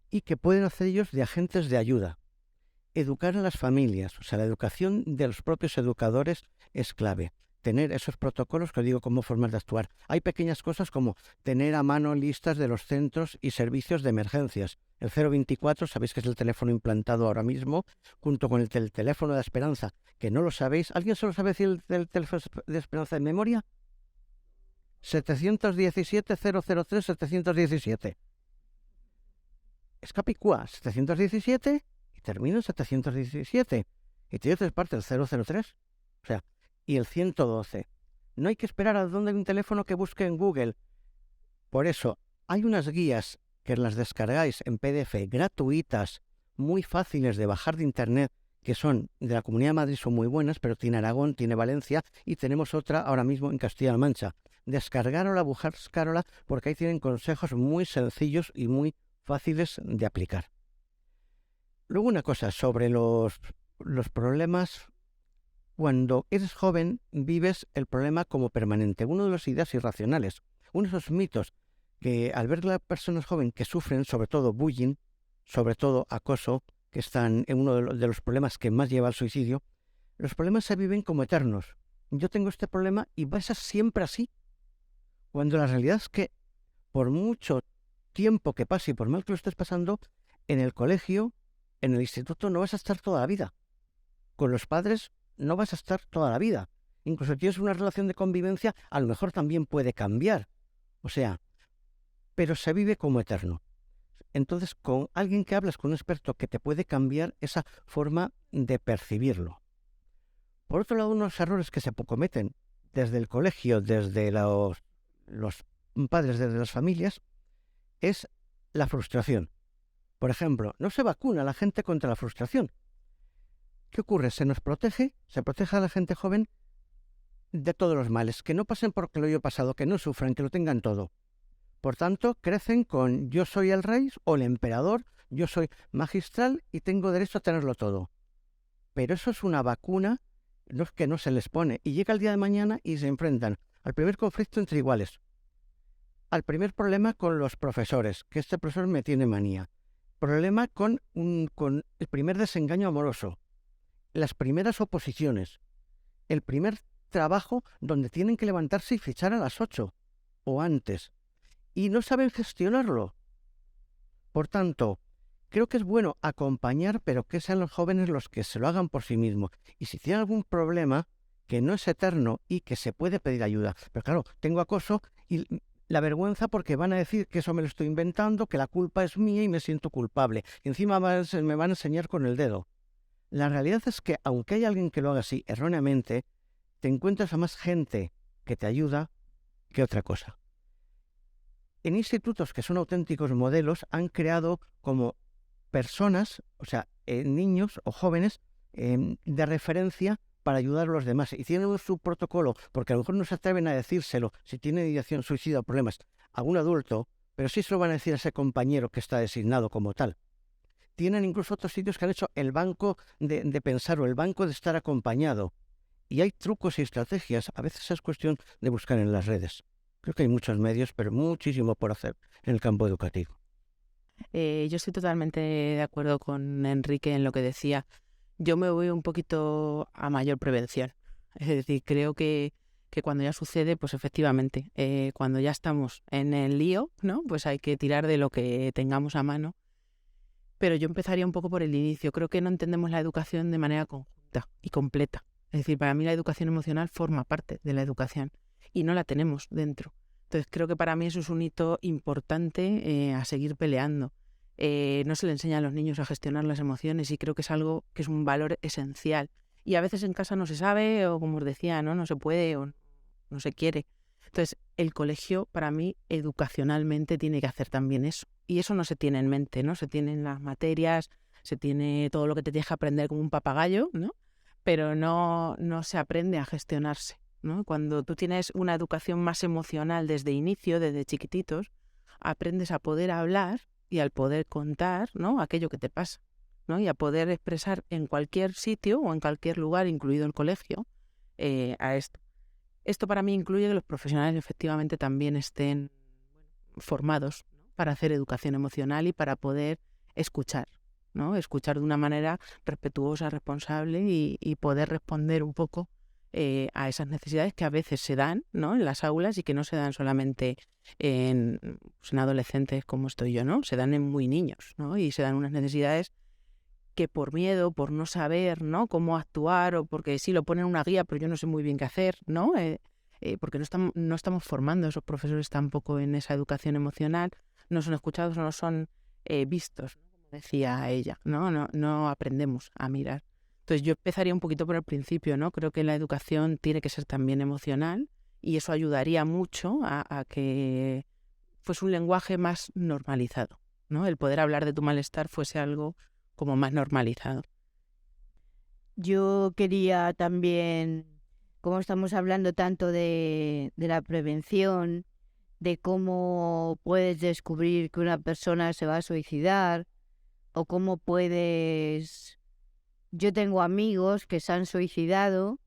Y que pueden hacer ellos de agentes de ayuda. Educar a las familias, o sea, la educación de los propios educadores es clave. Tener esos protocolos que os digo cómo formas de actuar. Hay pequeñas cosas como tener a mano listas de los centros y servicios de emergencias. El 024, sabéis que es el teléfono implantado ahora mismo, junto con el teléfono de Esperanza, que no lo sabéis. ¿Alguien se lo sabe decir el teléfono de Esperanza en memoria? 717-003-717. Es Capicúa, 717 y termina en 717. Y tiene 3 partes, el 003. O sea, y el 112. No hay que esperar a donde hay un teléfono que busque en Google. Por eso, hay unas guías que las descargáis en PDF gratuitas, muy fáciles de bajar de Internet, que son de la Comunidad de Madrid, son muy buenas, pero tiene Aragón, tiene Valencia, y tenemos otra ahora mismo en Castilla-La Mancha. Descargarola, buscarola, porque ahí tienen consejos muy sencillos y muy fáciles de aplicar. Luego una cosa sobre los problemas. Cuando eres joven, vives el problema como permanente. Uno de las ideas irracionales, uno de esos mitos que al ver las personas jóvenes que sufren, sobre todo bullying, sobre todo acoso, que están en uno de los problemas que más lleva al suicidio, los problemas se viven como eternos. Yo tengo este problema y va a ser siempre así. Cuando la realidad es que por mucho tiempo que pase y por mal que lo estés pasando, en el colegio, en el instituto no vas a estar toda la vida. Con los padres no vas a estar toda la vida. Incluso si tienes una relación de convivencia, a lo mejor también puede cambiar. O sea, pero se vive como eterno. Entonces, con alguien que hablas, con un experto, que te puede cambiar esa forma de percibirlo. Por otro lado, unos errores que se cometen desde el colegio, desde los padres, desde las familias, es la frustración. Por ejemplo, no se vacuna a la gente contra la frustración. ¿Qué ocurre? Se protege a la gente joven de todos los males, que no pasen por lo que lo he pasado, que no sufran, que lo tengan todo. Por tanto, crecen con yo soy el rey o el emperador, yo soy magistral y tengo derecho a tenerlo todo. Pero eso es una vacuna que no se les pone. Y llega el día de mañana y se enfrentan al primer conflicto entre iguales, al primer problema con los profesores, que este profesor me tiene manía, problema con el primer desengaño amoroso, las primeras oposiciones, el primer trabajo donde tienen que levantarse y fichar a las 8 o antes, y no saben gestionarlo. Por tanto, creo que es bueno acompañar, pero que sean los jóvenes los que se lo hagan por sí mismos. Y si tienen algún problema que no es eterno y que se puede pedir ayuda. Pero claro, tengo acoso y la vergüenza porque van a decir que eso me lo estoy inventando, que la culpa es mía y me siento culpable. Y encima me van a enseñar con el dedo. La realidad es que, aunque hay alguien que lo haga así erróneamente, te encuentras a más gente que te ayuda que otra cosa. En institutos que son auténticos modelos han creado como personas, o sea, niños o jóvenes de referencia para ayudar a los demás. Y tienen su protocolo, porque a lo mejor no se atreven a decírselo si tiene ideación suicida o problemas a un adulto, pero sí se lo van a decir a ese compañero que está designado como tal. Tienen incluso otros sitios que han hecho el banco de pensar o el banco de estar acompañado. Y hay trucos y estrategias. A veces es cuestión de buscar en las redes. Creo que hay muchos medios, pero muchísimo por hacer en el campo educativo. Yo estoy totalmente de acuerdo con Enrique en lo que decía. Yo me voy un poquito a mayor prevención. Es decir, creo que cuando ya sucede, pues efectivamente, cuando ya estamos en el lío, ¿no? Pues hay que tirar de lo que tengamos a mano. Pero yo empezaría un poco por el inicio. Creo que no entendemos la educación de manera conjunta y completa. Es decir, para mí la educación emocional forma parte de la educación y no la tenemos dentro. Entonces creo que para mí eso es un hito importante a seguir peleando. No se le enseña a los niños a gestionar las emociones y creo que es algo que es un valor esencial. Y a veces en casa no se sabe o, como os decía, no se puede o no se quiere. Entonces el colegio para mí educacionalmente tiene que hacer también eso. Y eso no se tiene en mente, ¿no? Se tienen las materias, se tiene todo lo que te tienes que aprender como un papagayo, ¿no? Pero no se aprende a gestionarse, ¿no? Cuando tú tienes una educación más emocional desde inicio, desde chiquititos, aprendes a poder hablar y al poder contar, ¿no? Aquello que te pasa, ¿no? Y a poder expresar en cualquier sitio o en cualquier lugar, incluido el colegio, a esto. Esto para mí incluye que los profesionales efectivamente también estén formados, ¿no? Para hacer educación emocional y para poder escuchar, ¿no? Escuchar de una manera respetuosa, responsable y poder responder un poco a esas necesidades que a veces se dan, ¿no? En las aulas y que no se dan solamente en adolescentes como estoy yo, ¿no? Se dan en muy niños, ¿no? Y se dan unas necesidades que por miedo, por no saber, ¿no? Cómo actuar o porque sí lo ponen en una guía pero yo no sé muy bien qué hacer, ¿no? Porque no estamos formando a esos profesores tampoco en esa educación emocional, no son escuchados, no son vistos, ¿no? Como decía ella, no aprendemos a mirar. Entonces yo empezaría un poquito por el principio, ¿no? Creo que la educación tiene que ser también emocional y eso ayudaría mucho a que fuese un lenguaje más normalizado, ¿no? El poder hablar de tu malestar fuese algo como más normalizado. Yo quería también, como estamos hablando tanto de la prevención, de cómo puedes descubrir que una persona se va a suicidar o cómo puedes... Yo tengo amigos que se han suicidado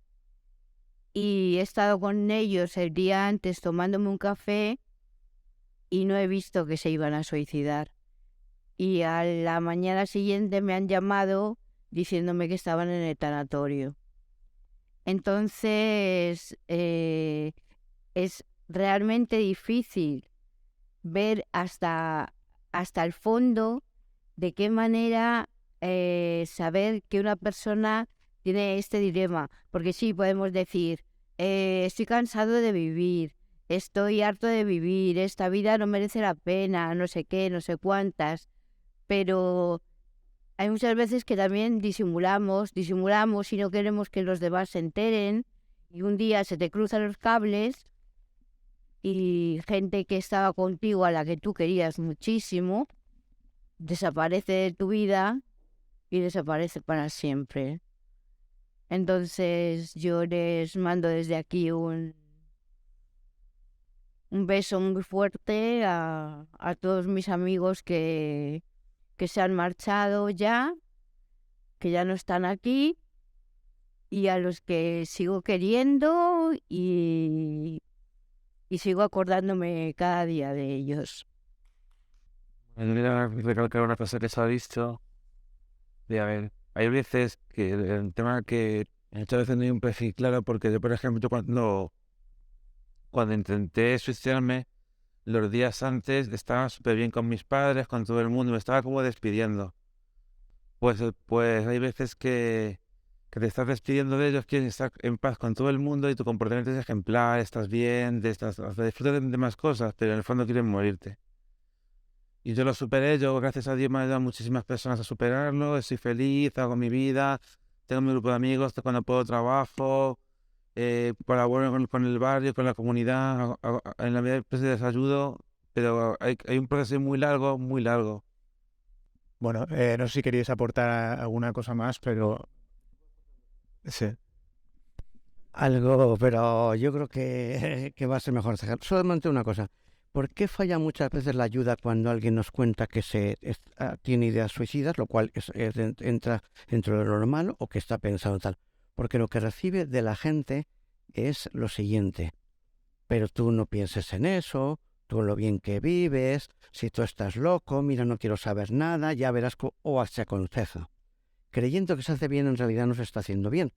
y he estado con ellos el día antes tomándome un café y no he visto que se iban a suicidar. Y a la mañana siguiente me han llamado diciéndome que estaban en el tanatorio. Entonces, es realmente difícil ver hasta el fondo de qué manera saber que una persona tiene este dilema. Porque sí, podemos decir, estoy cansado de vivir, estoy harto de vivir, esta vida no merece la pena, no sé qué, no sé cuántas. Pero hay muchas veces que también disimulamos y no queremos que los demás se enteren. Y un día se te cruzan los cables y gente que estaba contigo, a la que tú querías muchísimo, desaparece de tu vida y desaparece para siempre. Entonces yo les mando desde aquí un beso muy fuerte a todos mis amigos que se han marchado ya, que ya no están aquí, y a los que sigo queriendo y sigo acordándome cada día de ellos. Yo quería recalcar una cosa que se ha visto, a ver, hay veces que el tema que muchas veces no hay un perfil claro, porque yo, por ejemplo, cuando intenté suicidarme, los días antes estaba súper bien con mis padres, con todo el mundo, me estaba como despidiendo. Pues hay veces que te estás despidiendo de ellos, quieres estar en paz con todo el mundo y tu comportamiento es ejemplar, estás bien, disfrutas de más cosas, pero en el fondo quieres morirte. Y yo lo superé, yo gracias a Dios me han ayudado a muchísimas personas a superarlo, estoy feliz, hago mi vida, tengo mi grupo de amigos, cuando puedo trabajo, colaboro con el barrio, con la comunidad, en la medida que les ayudo, pero hay un proceso muy largo, muy largo. Bueno, no sé si queréis aportar alguna cosa más, pero... Sí. Algo, pero yo creo que va a ser mejor dejar. Solamente una cosa. ¿Por qué falla muchas veces la ayuda cuando alguien nos cuenta que tiene ideas suicidas, lo cual entra dentro de lo normal o que está pensado tal? Porque lo que recibe de la gente es lo siguiente. Pero tú no pienses en eso, tú lo bien que vives, si tú estás loco, mira, no quiero saber nada, ya verás, o se aconseja. Creyendo que se hace bien, en realidad no se está haciendo bien,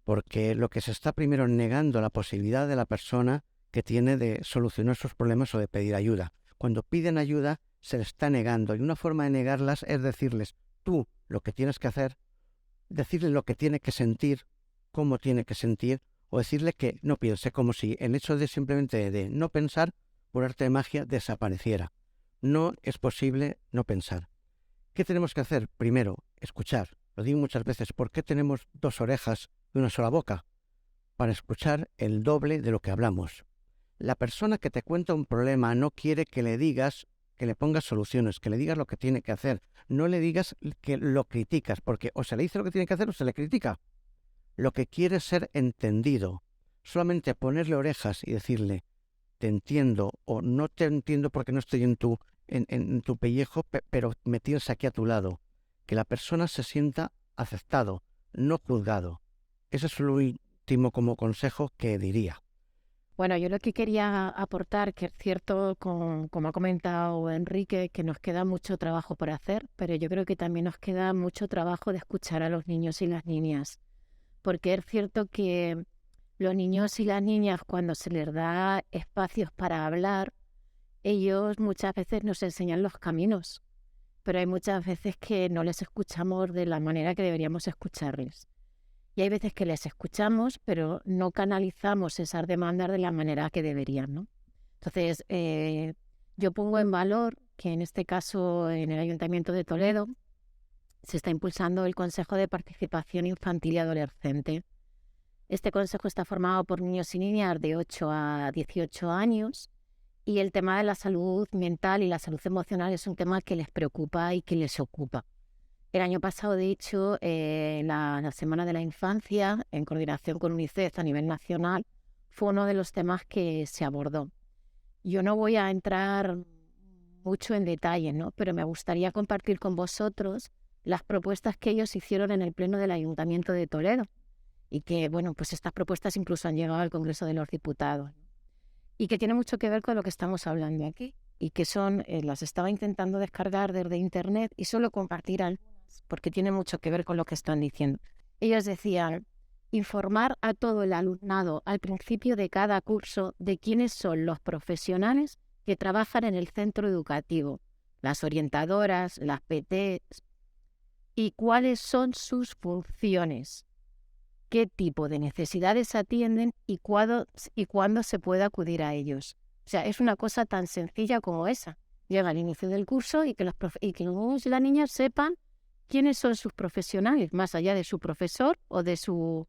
porque lo que se está primero negando la posibilidad de la persona que tiene de solucionar sus problemas o de pedir ayuda. Cuando piden ayuda, se les está negando, y una forma de negarlas es decirles tú lo que tienes que hacer, decirle lo que tiene que sentir, cómo tiene que sentir, o decirle que no piense, como si el hecho de simplemente de no pensar, por arte de magia, desapareciera. No es posible no pensar. ¿Qué tenemos que hacer? Primero, escuchar. Lo digo muchas veces, ¿por qué tenemos 2 orejas y una sola boca? Para escuchar el doble de lo que hablamos. La persona que te cuenta un problema no quiere que le digas, que le pongas soluciones, que le digas lo que tiene que hacer. No le digas que lo criticas, porque o se le dice lo que tiene que hacer o se le critica. Lo que quiere es ser entendido. Solamente ponerle orejas y decirle, te entiendo, o no te entiendo porque no estoy en tu pellejo, pero me tienes aquí a tu lado. Que la persona se sienta aceptado, no juzgado. Ese es lo último como consejo que diría. Bueno, yo lo que quería aportar, que es cierto, como ha comentado Enrique, que nos queda mucho trabajo por hacer, pero yo creo que también nos queda mucho trabajo de escuchar a los niños y las niñas. Porque es cierto que los niños y las niñas, cuando se les da espacios para hablar, ellos muchas veces nos enseñan los caminos, pero hay muchas veces que no les escuchamos de la manera que deberíamos escucharles. Y hay veces que les escuchamos, pero no canalizamos esas demandas de la manera que deberían, ¿no? Entonces, yo pongo en valor que en este caso, en el Ayuntamiento de Toledo, se está impulsando el Consejo de Participación Infantil y Adolescente. Este consejo está formado por niños y niñas de 8 a 18 años y el tema de la salud mental y la salud emocional es un tema que les preocupa y que les ocupa. El año pasado, de hecho, la Semana de la Infancia, en coordinación con UNICEF a nivel nacional, fue uno de los temas que se abordó. Yo no voy a entrar mucho en detalle, ¿no? Pero me gustaría compartir con vosotros las propuestas que ellos hicieron en el Pleno del Ayuntamiento de Toledo y que, bueno, pues estas propuestas incluso han llegado al Congreso de los Diputados, ¿no? Y que tiene mucho que ver con lo que estamos hablando aquí y que son, las estaba intentando descargar desde Internet y solo compartir algunas porque tiene mucho que ver con lo que están diciendo. Ellos decían, informar a todo el alumnado al principio de cada curso de quiénes son los profesionales que trabajan en el centro educativo, las orientadoras, las PTs, y cuáles son sus funciones, qué tipo de necesidades atienden y cuándo se puede acudir a ellos. O sea, es una cosa tan sencilla como esa. Llega al inicio del curso y que los niños y las niñas sepan quiénes son sus profesionales, más allá de su profesor o de su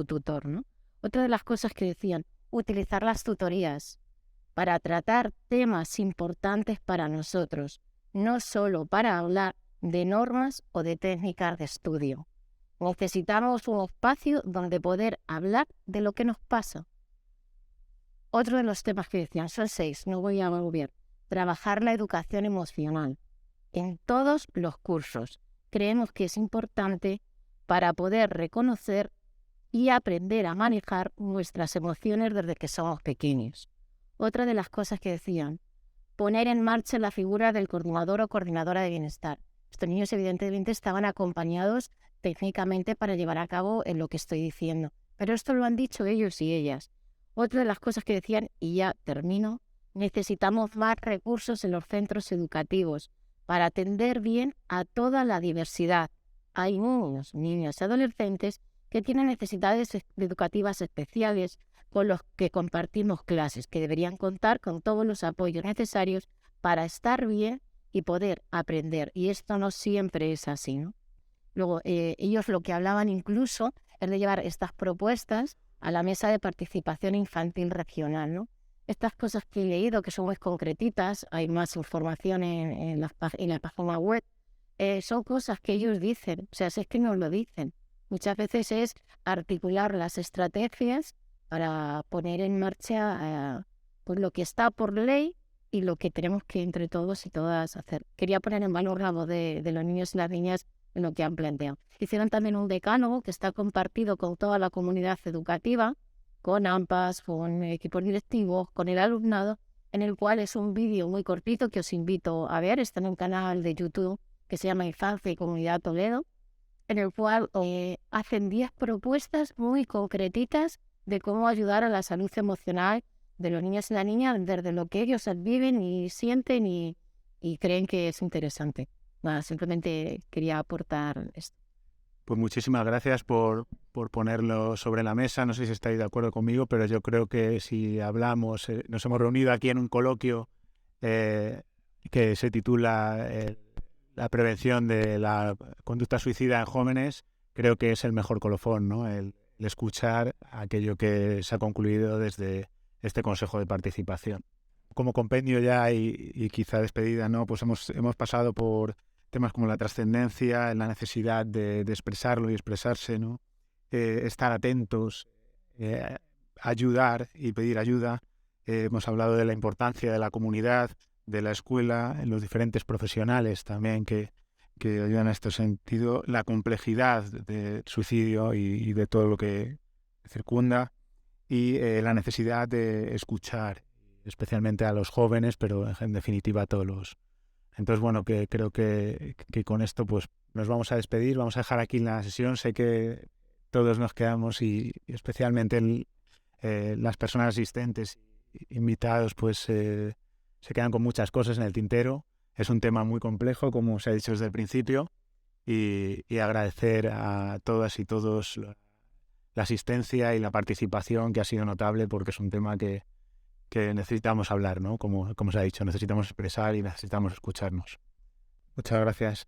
tutor, ¿no? Otra de las cosas que decían, utilizar las tutorías para tratar temas importantes para nosotros, no solo para hablar de normas o de técnicas de estudio. Necesitamos un espacio donde poder hablar de lo que nos pasa. Otro de los temas que decían, son 6, no voy a volver. Trabajar la educación emocional en todos los cursos. Creemos que es importante para poder reconocer y aprender a manejar nuestras emociones desde que somos pequeños. Otra de las cosas que decían, poner en marcha la figura del coordinador o coordinadora de bienestar. Estos niños evidentemente estaban acompañados técnicamente para llevar a cabo en lo que estoy diciendo, pero esto lo han dicho ellos y ellas. Otra de las cosas que decían, y ya termino, necesitamos más recursos en los centros educativos para atender bien a toda la diversidad. Hay niños, niñas y adolescentes que tienen necesidades educativas especiales con los que compartimos clases, que deberían contar con todos los apoyos necesarios para estar bien y poder aprender. Y esto no siempre es así, ¿no? Luego, ellos lo que hablaban incluso es de llevar estas propuestas a la mesa de participación infantil regional, ¿no? Estas cosas que he leído, que son muy concretitas, hay más información en la página web, son cosas que ellos dicen, o sea, es que nos lo dicen. Muchas veces es articular las estrategias para poner en marcha pues lo que está por ley y lo que tenemos que entre todos y todas hacer. Quería poner en valor la voz de los niños y las niñas en lo que han planteado. Hicieron también un decálogo que está compartido con toda la comunidad educativa, con AMPAs, con equipos directivos, con el alumnado, en el cual es un vídeo muy cortito que os invito a ver. Está en un canal de YouTube que se llama Infancia y Comunidad Toledo, en el cual hacen 10 propuestas muy concretitas de cómo ayudar a la salud emocional de los niños y las niñas desde lo que ellos viven y sienten y creen que es interesante. Nada, simplemente quería aportar esto. Pues muchísimas gracias por ponerlo sobre la mesa. No sé si estáis de acuerdo conmigo, pero yo creo que si hablamos, nos hemos reunido aquí en un coloquio que se titula la prevención de la conducta suicida en jóvenes, creo que es el mejor colofón, ¿no? El escuchar aquello que se ha concluido desde este Consejo de Participación. Como compendio ya y quizá despedida, ¿no? Pues hemos pasado por temas como la trascendencia, la necesidad de expresarlo y expresarse, ¿no? Estar atentos, ayudar y pedir ayuda. Hemos hablado de la importancia de la comunidad, de la escuela, los diferentes profesionales también que ayudan a este sentido, la complejidad del suicidio y de todo lo que circunda, y la necesidad de escuchar, especialmente a los jóvenes, pero en definitiva a todos los. Entonces, bueno, que creo que con esto pues nos vamos a despedir, vamos a dejar aquí la sesión. Sé que todos nos quedamos y especialmente las personas asistentes, invitados, pues se quedan con muchas cosas en el tintero. Es un tema muy complejo, como se ha dicho desde el principio, y agradecer a todas y todos la asistencia y la participación, que ha sido notable, porque es un tema que necesitamos hablar, ¿no? Como se ha dicho, necesitamos expresar y necesitamos escucharnos. Muchas gracias.